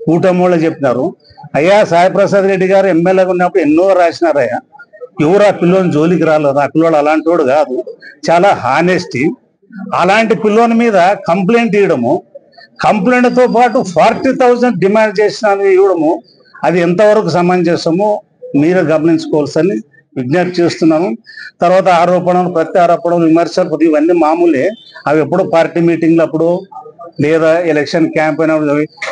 కూటమి వాళ్ళు చెప్పినారు, అయ్యా సాయిప్రసాద్ రెడ్డి గారు ఎమ్మెల్యేగా ఉన్నప్పుడు ఎన్నో రాసినారయ్యా, ఎవరు ఆ పిల్లోని జోలికి రాలేదు, ఆ పిల్లోడు అలాంటి వాడు కాదు, చాలా హానెస్టీ. అలాంటి పిల్లోని మీద కంప్లైంట్ ఇవ్వడము, కంప్లైంట్తో పాటు 40,000 డిమాండ్ చేసిన ఇవ్వడము, అది ఎంతవరకు సమంజసమో మీరు గమనించుకోవాల్సని విజ్ఞప్తి చేస్తున్నాను. తర్వాత ఆరోపణలు, ప్రత్యారోపణలు, విమర్శలు ఇవన్నీ మామూలే. అవి ఎప్పుడో పార్టీ మీటింగ్లు అప్పుడు లేదా ఎలక్షన్ క్యాంపెయిన్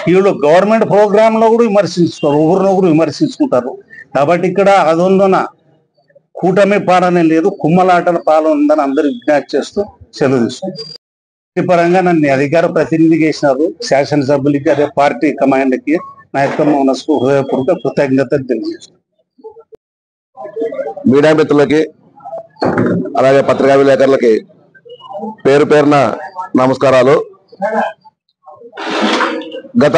వీళ్ళు గవర్నమెంట్ ప్రోగ్రామ్ లో కూడా విమర్శించుతారు, ఒకరినొకరు విమర్శించుకుంటారు. కాబట్టి ఇక్కడ అదొందన కూటమి పాలన లేదు, కుమ్మలాటల పాలన ఉందని అందరూ విజ్ఞప్తి చేస్తూ సెలవు తీసుకుంటారు. పరంగా నన్ను అధికార ప్రతినిధి చేసినారు, శాసనసభ్యులకి అదే పార్టీ కమాండ్కి నా యొక్క మనసుకు హృదయపూర్వక కృతజ్ఞతలు తెలియజేస్తాను. మీడియా మిత్రులకి అలాగే పత్రికా విలేకరులకి పేరు పేరున నమస్కారాలు. గత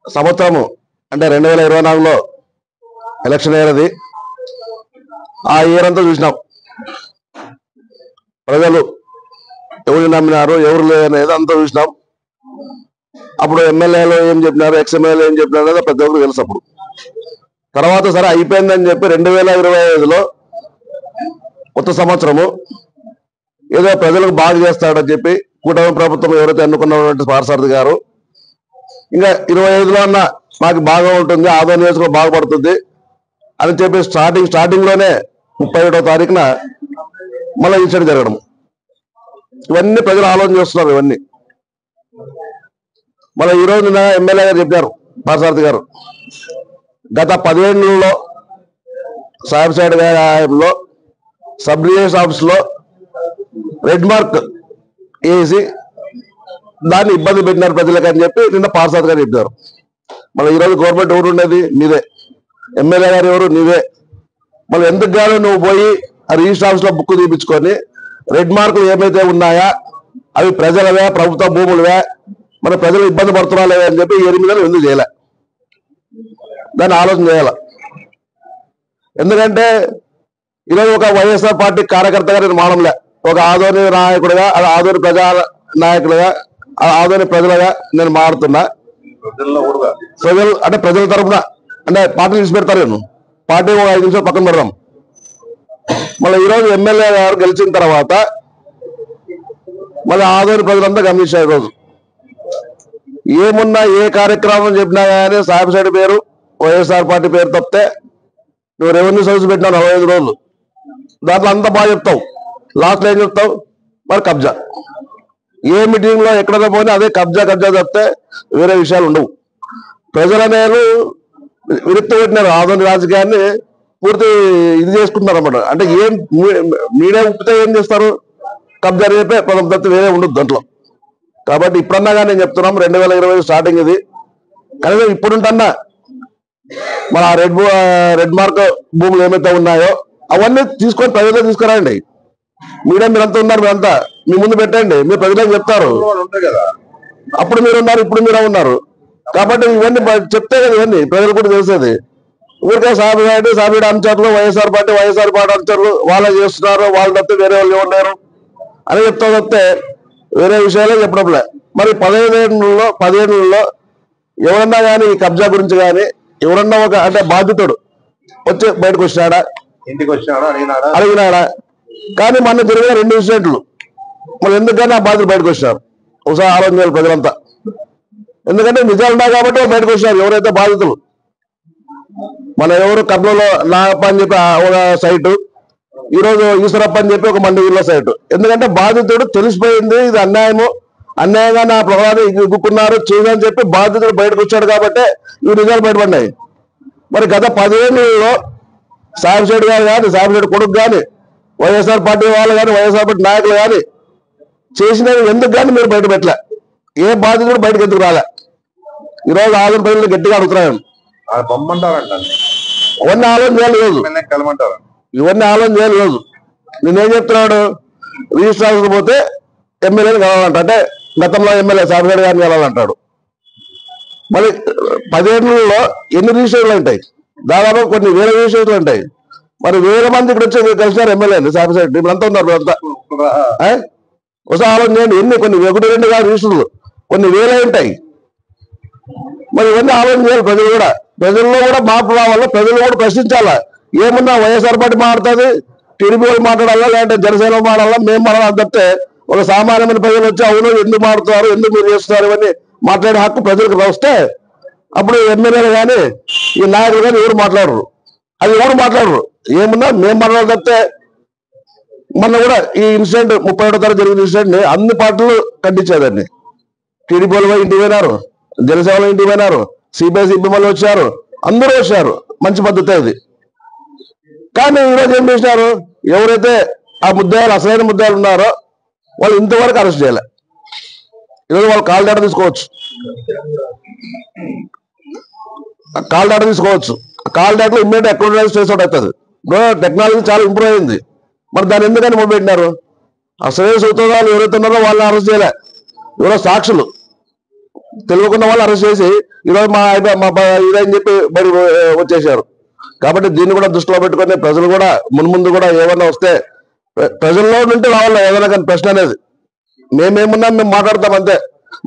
సంవత్సరము అంటే 2024లో ఎలక్షన్ ఏరది. ఆ ఇయర్ అంతా చూసినాం. ప్రజలు ఎవరు నమ్మినారు, ఎవరు లేదనేది అంతా చూసినాం. అప్పుడు ఎమ్మెల్యేలు ఏం చెప్పినారు, ఎక్స్ఎమ్మెల్యేలు ఏం చెప్పినారు అనేది ప్రతి ఒక్కరు తెలుసు. అప్పుడు తర్వాత సరే అయిపోయిందని చెప్పి 2025లో కొత్త సంవత్సరము ఏదో ప్రజలకు బాగా చేస్తాడని చెప్పి కూటమి ప్రభుత్వం ఎవరైతే ఎన్నుకున్నటువంటి పార్థసారథి గారు ఇంకా 25లో అన్న మాకు బాగా ఉంటుంది, ఆదో నియోజకవర్గం బాగుపడుతుంది అని చెప్పి స్టార్టింగ్ లోనే 31వ తారీఖున మళ్ళీ ఇన్సిడెంట్ జరగడం. ఇవన్నీ ప్రజలు ఆలోచన చేస్తున్నారు. ఇవన్నీ మళ్ళీ ఈ రోజు ఎమ్మెల్యే గారు చెప్పారు, పార్థసారథి గారు, గత 10 ఏళ్లలో సాయిప్రసాద్ గారి హయాంలో సబ్ రిజిస్టర్ ఆఫీస్ లో రెడ్ మార్క్ వేసి దాన్ని ఇబ్బంది పెట్టినారు ప్రజలకు అని చెప్పి నిన్న పార్థసారథి గారు చెప్పారు. మళ్ళీ ఈరోజు గవర్నమెంట్ ఎవరు ఉండేది మీదే, ఎమ్మెల్యే గారు ఎవరు నీవే. మళ్ళీ ఎందుకు గాను నువ్వు పోయి ఆ రిజిస్టర్ ఆఫీస్ లో బుక్ తీపించుకొని రెడ్ మార్కులు ఏమైతే ఉన్నాయా అవి ప్రజలవే, ప్రభుత్వ భూములవే, మన ప్రజలు ఇబ్బంది పడుతున్నాలే అని చెప్పి 8 నెలలు ఎందుకు చేయలే? దాన్ని ఆలోచన చేయాల. ఎందుకంటే ఈరోజు ఒక వైఎస్ఆర్ పార్టీ కార్యకర్తగా నేను మానంలే, ఒక ఆదోని నాయకుడిగా, ఆదోని ప్రజా నాయకుడిగా, ఆదోని ప్రజలుగా నేను మారుతున్నా. ప్రజలు అంటే ప్రజల తరఫున అంటే పార్టీ తీసి పెడతారు, నేను పార్టీ 5 నిమిషాలు పక్కన పెడదాం. మళ్ళీ ఈరోజు ఎమ్మెల్యే గారు గెలిచిన తర్వాత మళ్ళీ ఆదోని ప్రజలంతా గమనించారు. ఈరోజు ఏమున్నా ఏ కార్యక్రమం చెప్పినా కానీ సాయిప్రసాద్ పేరు, వైఎస్ఆర్ పార్టీ పేరు తప్పితే నువ్వు రెవెన్యూ సర్వీస్ పెట్టినావు 45 రోజులు, దాంట్లో అంతా బాగా చెప్తావు, లాస్ట్లో ఏం చెప్తావు? మరి కబ్జా. ఏ మీటింగ్ లో ఎక్కడైనా పోయినా అదే కబ్జా కబ్జా చెప్తే వేరే విషయాలు ఉండవు. ప్రజలు అనేవాళ్ళు విరక్తి పెట్టినారు, ఆధునిక రాజకీయాన్ని పూర్తి ఇది చేసుకుంటున్నారు అన్నమాట. అంటే ఏం మీడియా ఉప్పితే ఏం చేస్తారు? కబ్జా రేపే పదం తప్ప వేరే ఉండదు దాంట్లో. కాబట్టి ఇప్పుడన్నా కానీ నేను చెప్తున్నాం 2020 స్టార్టింగ్ ఇది. కనుక ఇప్పుడుంటన్నా మన రెడ్ మార్క్ భూములు ఏమైతే ఉన్నాయో అవన్నీ తీసుకొని ప్రజల్లో తీసుకురండి. మీడియా మీరంతా ఉన్నారు, మీరంతా మీ ముందు పెట్టండి, మీరు ప్రజలకు చెప్తారు. అప్పుడు మీరు ఉన్నారు, ఇప్పుడు మీరు ఉన్నారు. కాబట్టి ఇవన్నీ చెప్తే కదా ఇవన్నీ ప్రజలు కూడా తెలిసేది. ఊరికే సాబిడి అనుచరులు వైఎస్ఆర్ పార్టీ అనుచరులు వాళ్ళే చేస్తున్నారు, వాళ్ళు తప్పితే వేరే వాళ్ళు ఎవరు అని చెప్తా తప్పితే వేరే విషయాలే చెప్పడంలే. మరి 15 ఏళ్ళలో ఎవరన్నా కానీ ఈ కబ్జా గురించి కానీ ఎవరన్నా ఒక అంటే బాధితుడు వచ్చి బయటకు వచ్చినాడా, ఇంటికి వచ్చినాడా అడిగినాడా? కానీ మొన్న జరిగిన 2 ఇన్సిడెంట్లు మరి ఎందుకని ఆ బాధితులు బయటకు వచ్చినారు? ఒకసారి ఆలోచన చేయాలి ప్రజలంతా. ఎందుకంటే నిజాలు ఉన్నాయి కాబట్టి బయటకు వచ్చినారు ఎవరైతే బాధితులు. మన ఎవరు కర్నూలులో నాగప్ప అని చెప్పి ఒక సైటు, ఈరోజు ఈశ్వరప్ప అని చెప్పి ఒక మండగిరిలో సైటు. ఎందుకంటే బాధితుడు తెలిసిపోయింది ఇది అన్యాయంగా నా ప్రమాదం ఇగ్గుకున్నారు చేయదని చెప్పి బాధితుడు బయటకు వచ్చాడు కాబట్టి ఇవి నిజాలు బయటపడినాయి. మరి గత 10 ఏళ్ళలో సాంబశెట్టి గారు కానీ సాంబశెట్టి కొడుకు కానీ వైఎస్ఆర్ పార్టీ వాళ్ళు కానీ వైఎస్ఆర్ పార్టీ నాయకులు కానీ చేసినవి ఎందుకు కానీ మీరు బయట పెట్టలే? ఏ బాధితుడు బయటకు ఎందుకు రాలే? ఈరోజు ఆంధ్ర ప్రజలు గట్టిగా అడుగుతున్నాను. ఇవన్నీ ఆలోచన చేయాలి రోజు, ఇవన్నీ ఆలోచన చేయాలి రోజు. నేనేం చెప్తున్నాడు? రిజిస్టర్ పోతే ఎమ్మెల్యేని కలవాలంట, అంటే గతంలో ఎమ్మెల్యే సాబిరెడ్డి గారిని కలవాలంటాడు. మరి 10 ఏళ్ళలో ఎన్ని రిజిస్టర్లు ఉంటాయి? దాదాపు కొన్ని వేల రిజిస్టర్లు ఉంటాయి. మరి వేల మంది ఇక్కడ వచ్చి కలిసినారు ఎమ్మెల్యేని సాబిరెడ్డి, ఇప్పుడంతా ఉన్నారు అంతా. ఒకసారి ఆలోచన చేయండి, ఎన్ని కొన్ని 1-2 కాదు రిజిస్టర్లు కొన్ని వేలే ఉంటాయి. మరి ఇవన్నీ ఆలోచన చేయాలి ప్రజలు కూడా. ప్రజల్లో కూడా మార్పు రావాలా, ప్రజలు కూడా ప్రశ్నించాలా. ఏమన్నా వైఎస్ఆర్ పార్టీ మాట్లాడుతుంది, టీడీపీ వాళ్ళు మాట్లాడాలా, లేదంటే జనసేన మాట్లాడాలా, మేము మాట్లాడాలి తప్పితే ఒక సామాన్యమైన ప్రజలు వచ్చి అవును ఎందుకు మాట్లాడుతున్నారు, ఎందుకు మీరు చేస్తున్నారు ఇవన్నీ మాట్లాడే హక్కు ప్రజలకు వస్తే అప్పుడు ఎమ్మెల్యేలు కానీ ఈ నాయకులు కానీ ఎవరు మాట్లాడరు. అది ఎవరు మాట్లాడరు. ఏమన్నా మేము మాట్లాడాలి తప్పితే మొన్న కూడా ఈ ఇన్సిడెంట్ 31వ తారీఖు జరిగిన ఇన్సిడెంట్ ని అన్ని పార్టీలు ఖండించేదాన్ని. టీడీపీ వాళ్ళు ఇంటికి పోయినారు, జనసేన ఇంటికి పోయినారు, సిబిఐ వాళ్ళు వచ్చారు, అందరూ వచ్చారు. మంచి పద్ధతి ఇది. కానీ ఈరోజు ఏం చేసినారు? ఎవరైతే ఆ ముద్దాయిలు అసలైన ముద్దాయిలు ఉన్నారో వాళ్ళు ఇంతవరకు అరెస్ట్ చేయలే. ఈరోజు వాళ్ళు కాల్ డేటా తీసుకోవచ్చు, కాల్ డేటాలో ఇమ్మీడియట్ అకౌంట్ ట్రేస్ అవుట్ అవుతుంది. టెక్నాలజీ చాలా ఇంప్రూవ్ అయింది. మరి దాన్ని ఎందుకని మొదలుపెట్టినారు? అసలైన సూత్రాలు ఎవరైతే ఉన్నారో వాళ్ళని అరెస్ట్ చేయలే. ఎవరో సాక్షులు తెలియకుండా వాళ్ళు అరెస్ట్ చేసి ఈరోజు మా ఇదని చెప్పి బయట వచ్చేసారు. కాబట్టి దీన్ని కూడా దృష్టిలో పెట్టుకుని ప్రజలు కూడా మున్ముందు కూడా ఏమన్నా వస్తే ప్రజల్లో నుండి రావాలి ఏదైనా కానీ ప్రశ్న అనేది. మేమేమున్నా మేము మాట్లాడతాం అంతే,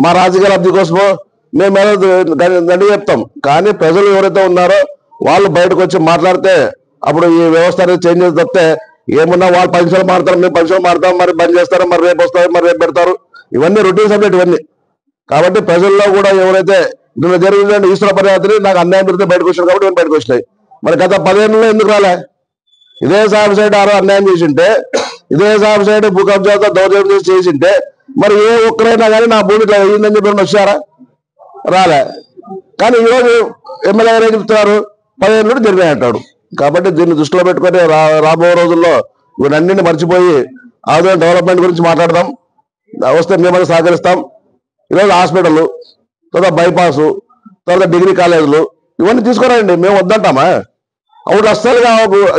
మా రాజకీయ లబ్ధి కోసమో మేము దండి చెప్తాం. కానీ ప్రజలు ఎవరైతే ఉన్నారో వాళ్ళు బయటకు వచ్చి మాట్లాడితే అప్పుడు ఈ వ్యవస్థ అనేది చేంజ్ చేసి తప్పితే ఏమున్నా వాళ్ళు 10 నిమిషాలు మారుతారు, మేము 10 నిమిషాలు మారుతాం, మరి బంద్ చేస్తారు, మరి రేపు వస్తారు, మరి రేపు పెడతారు. ఇవన్నీ రొటీన్ సబ్జెక్ట్ ఇవన్నీ. కాబట్టి ప్రజల్లో కూడా ఎవరైతే నిన్న జరిగిందంటే ఈశ్వర పర్యాత్రి నాకు అన్యాయం పెడితే బయటకు వచ్చాడు కాబట్టి ఇవన్నీ బయటకు వచ్చినాయి. మరి గత 10 ఏళ్ళలో ఎందుకు రాలే? ఇదే సాబిరెడ్డి అన్యాయం చేసింటే, ఇదే సాబిరెడ్డి భూ కబ్జాతో దౌర్జన్యం చేసింటే మరి ఏ ఒక్కరైనా కానీ నా భూమి ఇట్లా అయ్యిందని చెప్పి వచ్చారా? రాలే. కానీ ఈరోజు ఎమ్మెల్యే ఏం చెప్తున్నారు? 10 ఏళ్ళు జరిగాయి అంటాడు. కాబట్టి దీన్ని దృష్టిలో పెట్టుకొని రాబో రోజుల్లో ఇవన్నీ మర్చిపోయి ఆధునిక డెవలప్మెంట్ గురించి మాట్లాడదాం. వస్తే మేమని సహకరిస్తాం. ఈరోజు హాస్పిటల్, తర్వాత బైపాసు, తర్వాత డిగ్రీ కాలేజీలు ఇవన్నీ తీసుకురండి, మేము వద్దంటామా? అప్పుడు అస్సలుగా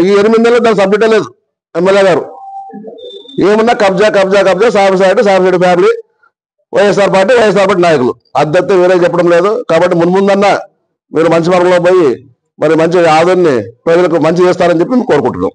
ఈ 8 నెలలు దానికి సబ్జెక్టే లేదు. ఎమ్మెల్యే గారు ఏమన్నా కబ్జా సాబిరెడ్డి ఫ్యామిలీ, వైఎస్ఆర్ పార్టీ నాయకులు అద్దెత్తే వేరే చెప్పడం లేదు. కాబట్టి మున్ముందన్నా మీరు మంచి మార్గంలో పోయి మరి మంచి ఆదరణని ప్రజలకు మంచి చేస్తారని చెప్పి మేము కోరుకుంటున్నాం.